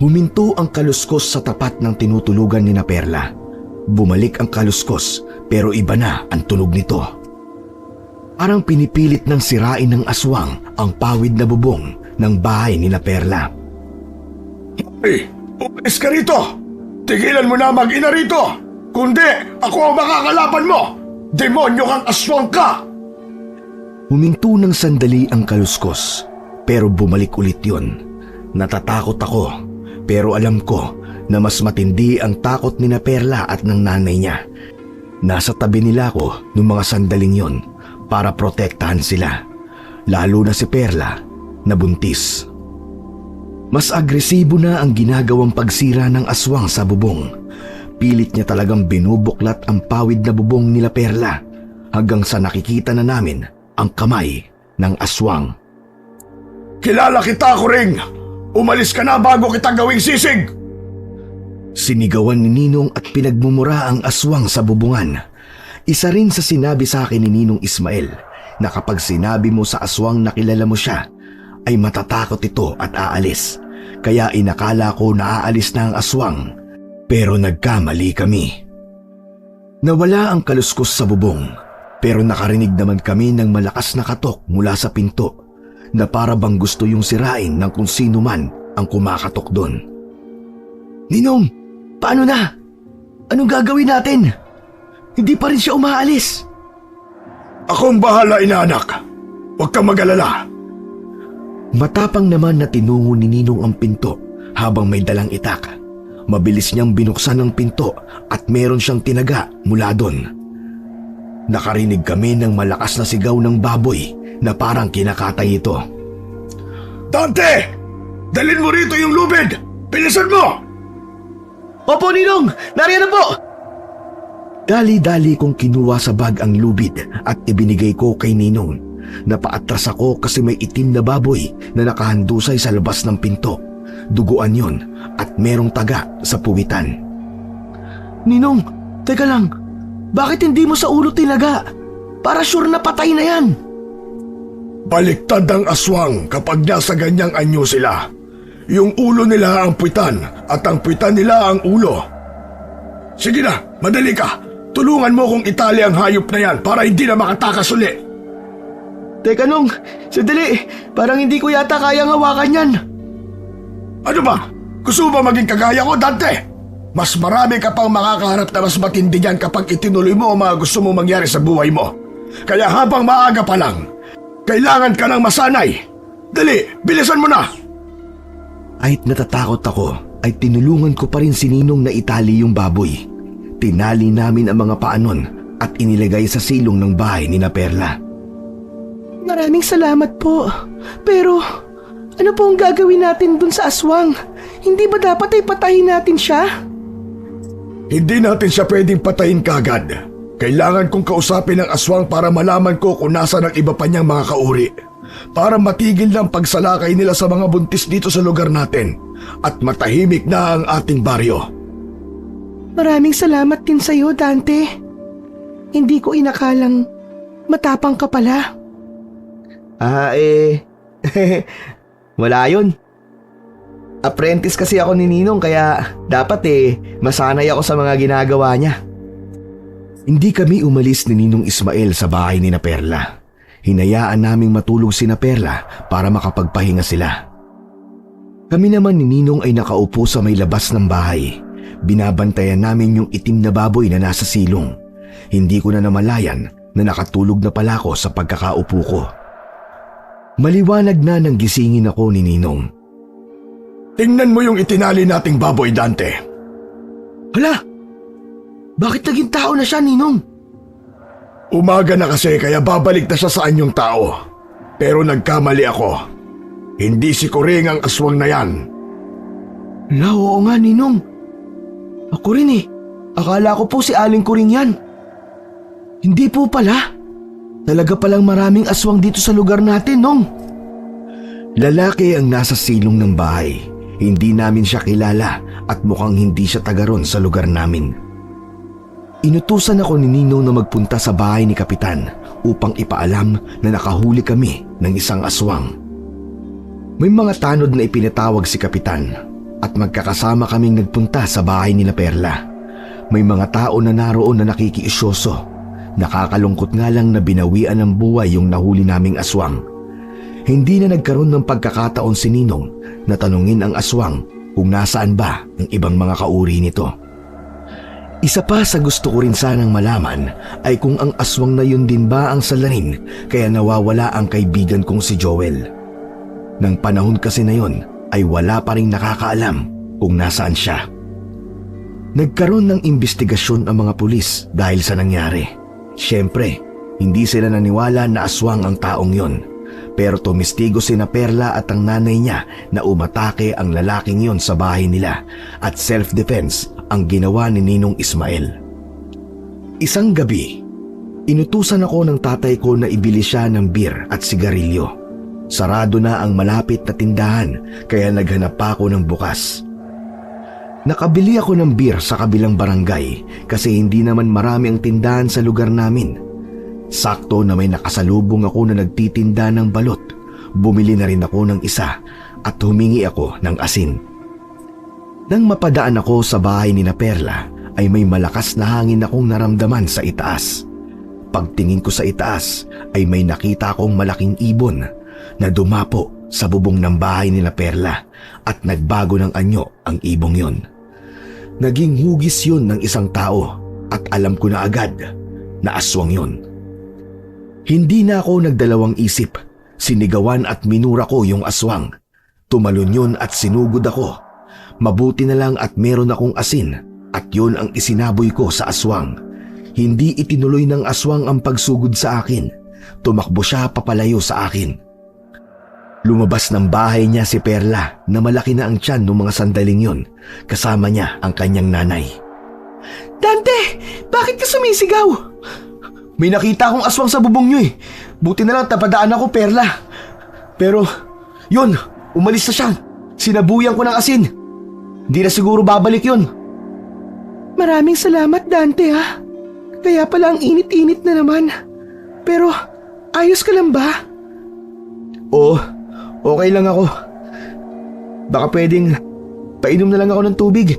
Huminto ang kaluskos sa tapat ng tinutulugan ni na Perla. Bumalik ang kaluskos pero iba na ang tunog nito. Parang pinipilit ng sirain ng aswang ang pawid na bubong ng bahay ni na Perla. Hey, umalis ka rito! Tigilan mo na mag-ina rito! Kundi ako ang makakalaban mo! Demonyo kang aswang ka! Huminto ng sandali ang kaluskos pero bumalik ulit yun. Natatakot ako pero alam ko na mas matindi ang takot ni na Perla at ng nanay niya. Nasa tabi nila ako noong mga sandaling yon para protektahan sila, lalo na si Perla na buntis. Mas agresibo na ang ginagawang pagsira ng aswang sa bubong. Pilit niya talagang binubuklat ang pawid na bubong nila Perla hanggang sa nakikita na namin ang kamay ng aswang. Kilala kita, Kuring! Umalis ka na bago kita gawing sisig! Sinigawan ni Ninong at pinagmumura ang aswang sa bubungan. Isa rin sa sinabi sa akin ni Ninong Ismael na kapag sinabi mo sa aswang na kilala mo siya, ay matatakot ito at aalis. Kaya inakala ko na aalis na ang aswang, pero nagkamali kami. Nawala ang kaluskos sa bubong. Pero nakarinig naman kami ng malakas na katok mula sa pinto na para bang gusto yung sirain ng kung sino man ang kumakatok doon. Ninong, paano na? Anong gagawin natin? Hindi pa rin siya umaalis. Akong bahala, inaanak. Huwag kang mag-alala. Matapang naman na tinungo ni Ninong ang pinto habang may dalang itak. Mabilis niyang binuksan ang pinto at meron siyang tinaga mula doon. Nakarinig kami ng malakas na sigaw ng baboy na parang kinakatay ito. Dante! Dalhin mo rito yung lubid! Bilisan mo! Opo, Ninong! Nariyan na po! Dali-dali kong kinuha sa bag ang lubid at ibinigay ko kay Ninong. Napaatras ako kasi may itim na baboy na nakahandusay sa labas ng pinto. Duguan yon at merong taga sa puwitan. Ninong, teka lang. Bakit hindi mo sa ulo tinaga? Para sure na patay na yan. Baliktad ang aswang kapag nasa ganyang anyo sila. Yung ulo nila ang puwitan at ang puwitan nila ang ulo. Sige na, madali ka. Tulungan mo kong itali ang hayop na yan para hindi na makatakas uli. Teka nung, sandali. Parang hindi ko yata kayang hawakan yan. Ano ba? Gusto mo ba maging kagaya ko, Dante? Mas marami ka pang makakaharap na mas matindi yan kapag itinuloy mo ang mga gusto mo mangyari sa buhay mo. Kaya habang maaga pa lang, kailangan ka ng masanay. Dali, bilisan mo na! Kahit natatakot ako, ay tinulungan ko pa rin si Ninong na itali yung baboy. Tinali namin ang mga paanon at inilagay sa silong ng bahay ni na Perla. Maraming salamat po. Pero, ano po ang gagawin natin dun sa aswang? Hindi ba dapat ay patayin natin siya? Hindi natin siya pwedeng patayin kagad. Kailangan kong kausapin ang aswang para malaman ko kung nasa ng iba pa niyang mga kauri. Para matigil ng pagsalakay nila sa mga buntis dito sa lugar natin at matahimik na ang ating baryo. Maraming salamat din sa iyo, Dante. Hindi ko inakalang matapang ka pala. Wala yun. Apprentice kasi ako ni Ninong kaya dapat masanay ako sa mga ginagawa niya. Hindi kami umalis ni Ninong Ismael sa bahay ni na Perla. Hinayaan naming matulog si na Perla para makapagpahinga sila. Kami naman ni Ninong ay nakaupo sa may labas ng bahay. Binabantayan namin yung itim na baboy na nasa silong. Hindi ko na namalayan na nakatulog na pala ako sa pagkakaupo ko. Maliwanag na nang gisingin ako ni Ninong. Tingnan mo yung itinali nating baboy, Dante. Hala! Bakit naging tao na siya, Ninong? Umaga na kasi kaya babalik na siya sa anyong tao. Pero nagkamali ako. Hindi si Kuring ang aswang na yan. Hala, oo nga, Ninong. Ako rin Akala ko po si Aling Kuring yan. Hindi po pala. Talaga palang maraming aswang dito sa lugar natin, Nong. Lalaki ang nasa silong ng bahay. Hindi namin siya kilala at mukhang hindi siya taga ron sa lugar namin. Inutusan ako ni Ninong na magpunta sa bahay ni Kapitan upang ipaalam na nakahuli kami ng isang aswang. May mga tanod na ipinatawag si Kapitan at magkakasama kaming nagpunta sa bahay ni na Perla. May mga tao na naroon na nakikiisyoso. Nakakalungkot nga lang na binawian ng buhay yung nahuli naming aswang. Hindi na nagkaroon ng pagkakataon si Ninong na tanungin ang aswang kung nasaan ba ang ibang mga kauri nito. Isa pa sa gusto ko rin sanang malaman ay kung ang aswang na yun din ba ang salarin kaya nawawala ang kaibigan kong si Joel. Nang panahon kasi na yun ay wala pa rin nakakaalam kung nasaan siya. Nagkaroon ng investigasyon ang mga pulis dahil sa nangyari. Siyempre, hindi sila naniwala na aswang ang taong yon. Pero tumistigo si na Perla at ang nanay niya na umatake ang lalaking yon sa bahay nila at self-defense ang ginawa ni Ninong Ismael. Isang gabi, inutusan ako ng tatay ko na ibili siya ng beer at sigarilyo. Sarado na ang malapit na tindahan kaya naghanap pa ako ng bukas. Nakabili ako ng beer sa kabilang barangay kasi hindi naman marami ang tindahan sa lugar namin. Sakto na may nakasalubong ako na nagtitinda ng balot. Bumili na rin ako ng isa at humingi ako ng asin. Nang mapadaan ako sa bahay ni na Perla ay may malakas na hangin akong naramdaman sa itaas. pagtingin ko sa itaas ay may nakita akong malaking ibon na dumapo sa bubong ng bahay nila Perla at nagbago ng anyo ang ibong yon. Naging hugis yun ng isang tao at alam ko na agad na aswang yon. Hindi na ako nagdalawang isip. Sinigawan at minura ko yung aswang. Tumalon yun at sinugod ako. Mabuti na lang at meron akong asin at yun ang isinaboy ko sa aswang. Hindi itinuloy ng aswang ang pagsugod sa akin. Tumakbo siya papalayo sa akin. Lumabas ng bahay niya si Perla na malaki na ang tiyan ng mga sandaling yun. Kasama niya ang kanyang nanay. Dante, bakit ka sumisigaw? May nakita akong aswang sa bubong niyo eh. Buti na lang tapadaan ako, Perla. Pero, yun, umalis na siya. Sinabuyan ko ng asin. Di na siguro babalik yun. Maraming salamat, Dante ha. Kaya pala ang init-init na naman. Pero, ayos ka lang ba? Oo, okay lang ako. Baka pwedeng painom na lang ako ng tubig.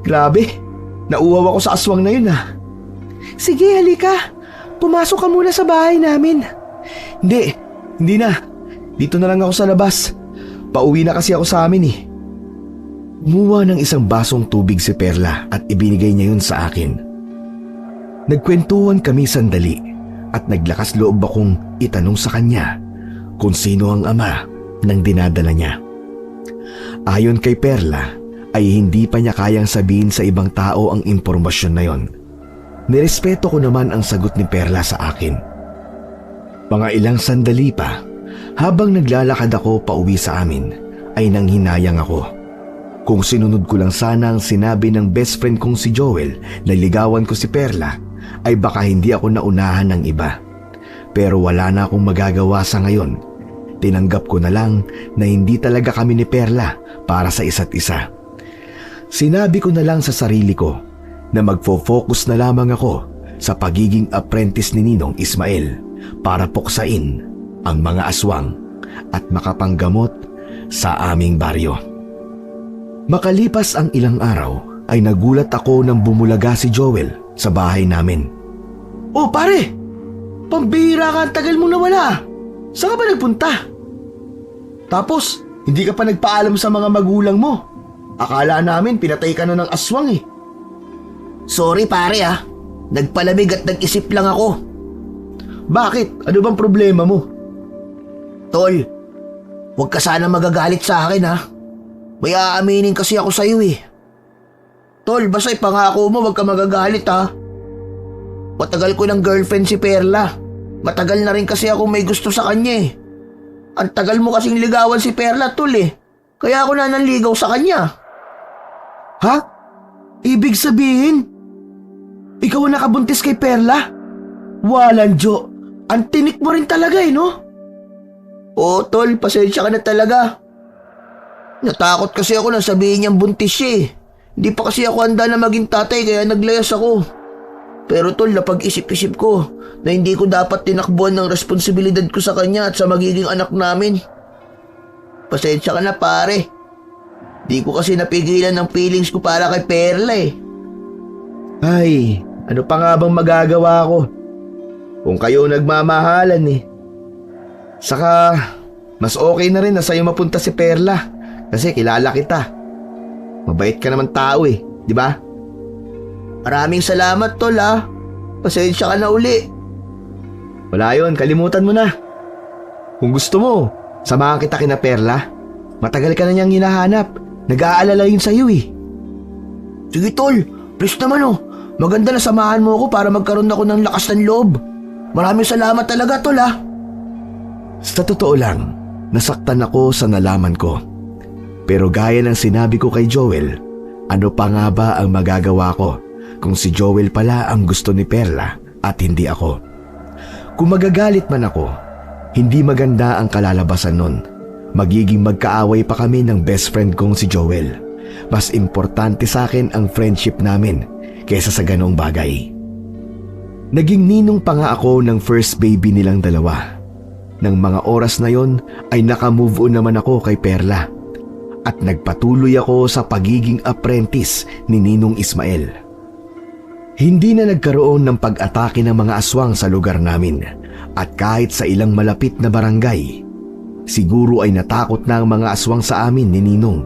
Grabe, nauuhaw ako sa aswang na yun ah. Sige, halika. Pumasok ka muna sa bahay namin. Hindi na. Dito na lang ako sa labas. Pauwi na kasi ako sa amin eh. Kumuha ng isang basong tubig si Perla at ibinigay niya yun sa akin. Nagkwentuhan kami sandali at naglakas loob akong itanong sa kanya kung sino ang ama ng dinadala niya. Ayon kay Perla ay hindi pa niya kayang sabihin sa ibang tao ang impormasyon na yon. Nirespeto ko naman ang sagot ni Perla sa akin. Mga ilang sandali pa, habang naglalakad ako pauwi sa amin, ay nanghinayang ako. Kung sinunod ko lang sana ang sinabi ng best friend kong si Joel na ligawan ko si Perla, ay baka hindi ako naunahan ng iba. Pero wala na akong magagawa sa ngayon. Tinanggap ko na lang na hindi talaga kami ni Perla para sa isa't isa. Sinabi ko na lang sa sarili ko na magfo-focus na lamang ako sa pagiging apprentice ni Ninong Ismael para puksain ang mga aswang at makapanggamot sa aming baryo. Makalipas ang ilang araw ay nagulat ako nang bumulaga si Joel sa bahay namin. Oh pare, pambihira ka, ang tagal mo nawala. Saan ka ba nagpunta? Tapos, hindi ka pa nagpaalam sa mga magulang mo. Akala namin pinatay ka na ng aswang eh. Sorry pare ah. Nagpalamig at nag-isip lang ako. Bakit? Ano bang problema mo? Tol, huwag ka sana magagalit sa akin ha. May aaminin kasi ako sa'yo eh. Tol, basta ipangako mo huwag ka magagalit ha. Matagal ko ng girlfriend si Perla. Matagal na rin kasi ako may gusto sa kanya eh. Ang tagal mo kasing ligawan si Perla, tol eh. Kaya ako na nanligaw sa kanya. Ha? Ibig sabihin, ikaw ang nakabuntis kay Perla? Walang Jo, ang tinik mo rin talaga eh, no? Oo, tol, pasensya ka na talaga. Natakot kasi ako na sabihin niyang buntis siya eh. Hindi pa kasi ako handa na maging tatay kaya naglayas ako. Pero tol, napag-isip-isip ko na hindi ko dapat tinakbuhan ng responsibilidad ko sa kanya at sa magiging anak namin. Pasensya ka na pare. Di ko kasi napigilan ng feelings ko para kay Perla eh. Ay, ano pa nga bang magagawa ko? Kung kayo nagmamahalan eh. Saka, mas okay na rin na sa'yo mapunta si Perla. Kasi kilala kita. Mabait ka naman tao eh, di ba? Maraming salamat tol ha. Pasensya ka na uli. Wala yun, kalimutan mo na. Kung gusto mo, samahan kita kina Perla. Matagal ka na niyang hinahanap. Nag-aalala yun sa'yo eh. Sige tol, please naman oh. Maganda na samahan mo ako para magkaroon ako ng lakas ng loob. Maraming salamat talaga tol ha. Sa totoo lang, nasaktan ako sa nalaman ko. Pero gaya ng sinabi ko kay Joel, ano pa nga ba ang magagawa ko kung si Joel pala ang gusto ni Perla at hindi ako? Kung magagalit man ako, hindi maganda ang kalalabasan nun. Magiging magkaaway pa kami ng best friend kong si Joel. Mas importante sa akin ang friendship namin kaysa sa ganong bagay. Naging ninong pa nga ako ng first baby nilang dalawa. Nang mga oras na yon ay naka-move on naman ako kay Perla at nagpatuloy ako sa pagiging apprentice ni Ninong Ismael. Hindi na nagkaroon ng pag-atake ng mga aswang sa lugar namin at kahit sa ilang malapit na barangay, siguro ay natakot na ang mga aswang sa amin ni Ninong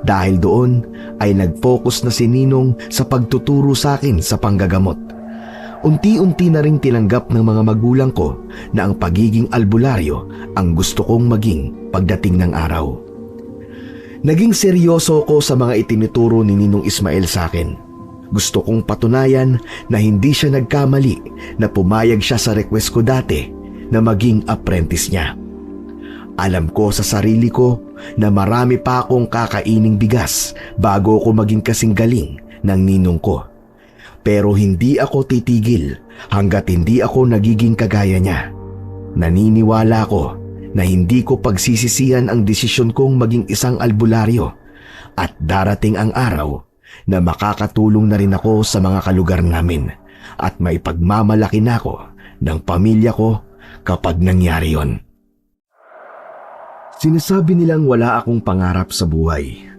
dahil doon ay nag-focus na si Ninong sa pagtuturo sa akin sa panggagamot. Unti-unti na ring tinanggap ng mga magulang ko na ang pagiging albularyo ang gusto kong maging pagdating ng araw. Naging seryoso ko sa mga itinuturo ni Ninong Ismael sa akin. Gusto kong patunayan na hindi siya nagkamali na pumayag siya sa request ko dati na maging apprentice niya. Alam ko sa sarili ko na marami pa akong kakaining bigas bago ako maging kasing galing ng ninong ko. Pero hindi ako titigil hanggat hindi ako nagiging kagaya niya. Naniniwala ko na hindi ko pagsisisihan ang desisyon kong maging isang albularyo at darating ang araw na makakatulong na rin ako sa mga kalugar namin at maipagmamalaki na ako ng pamilya ko kapag nangyari yon. Sinasabi nilang wala akong pangarap sa buhay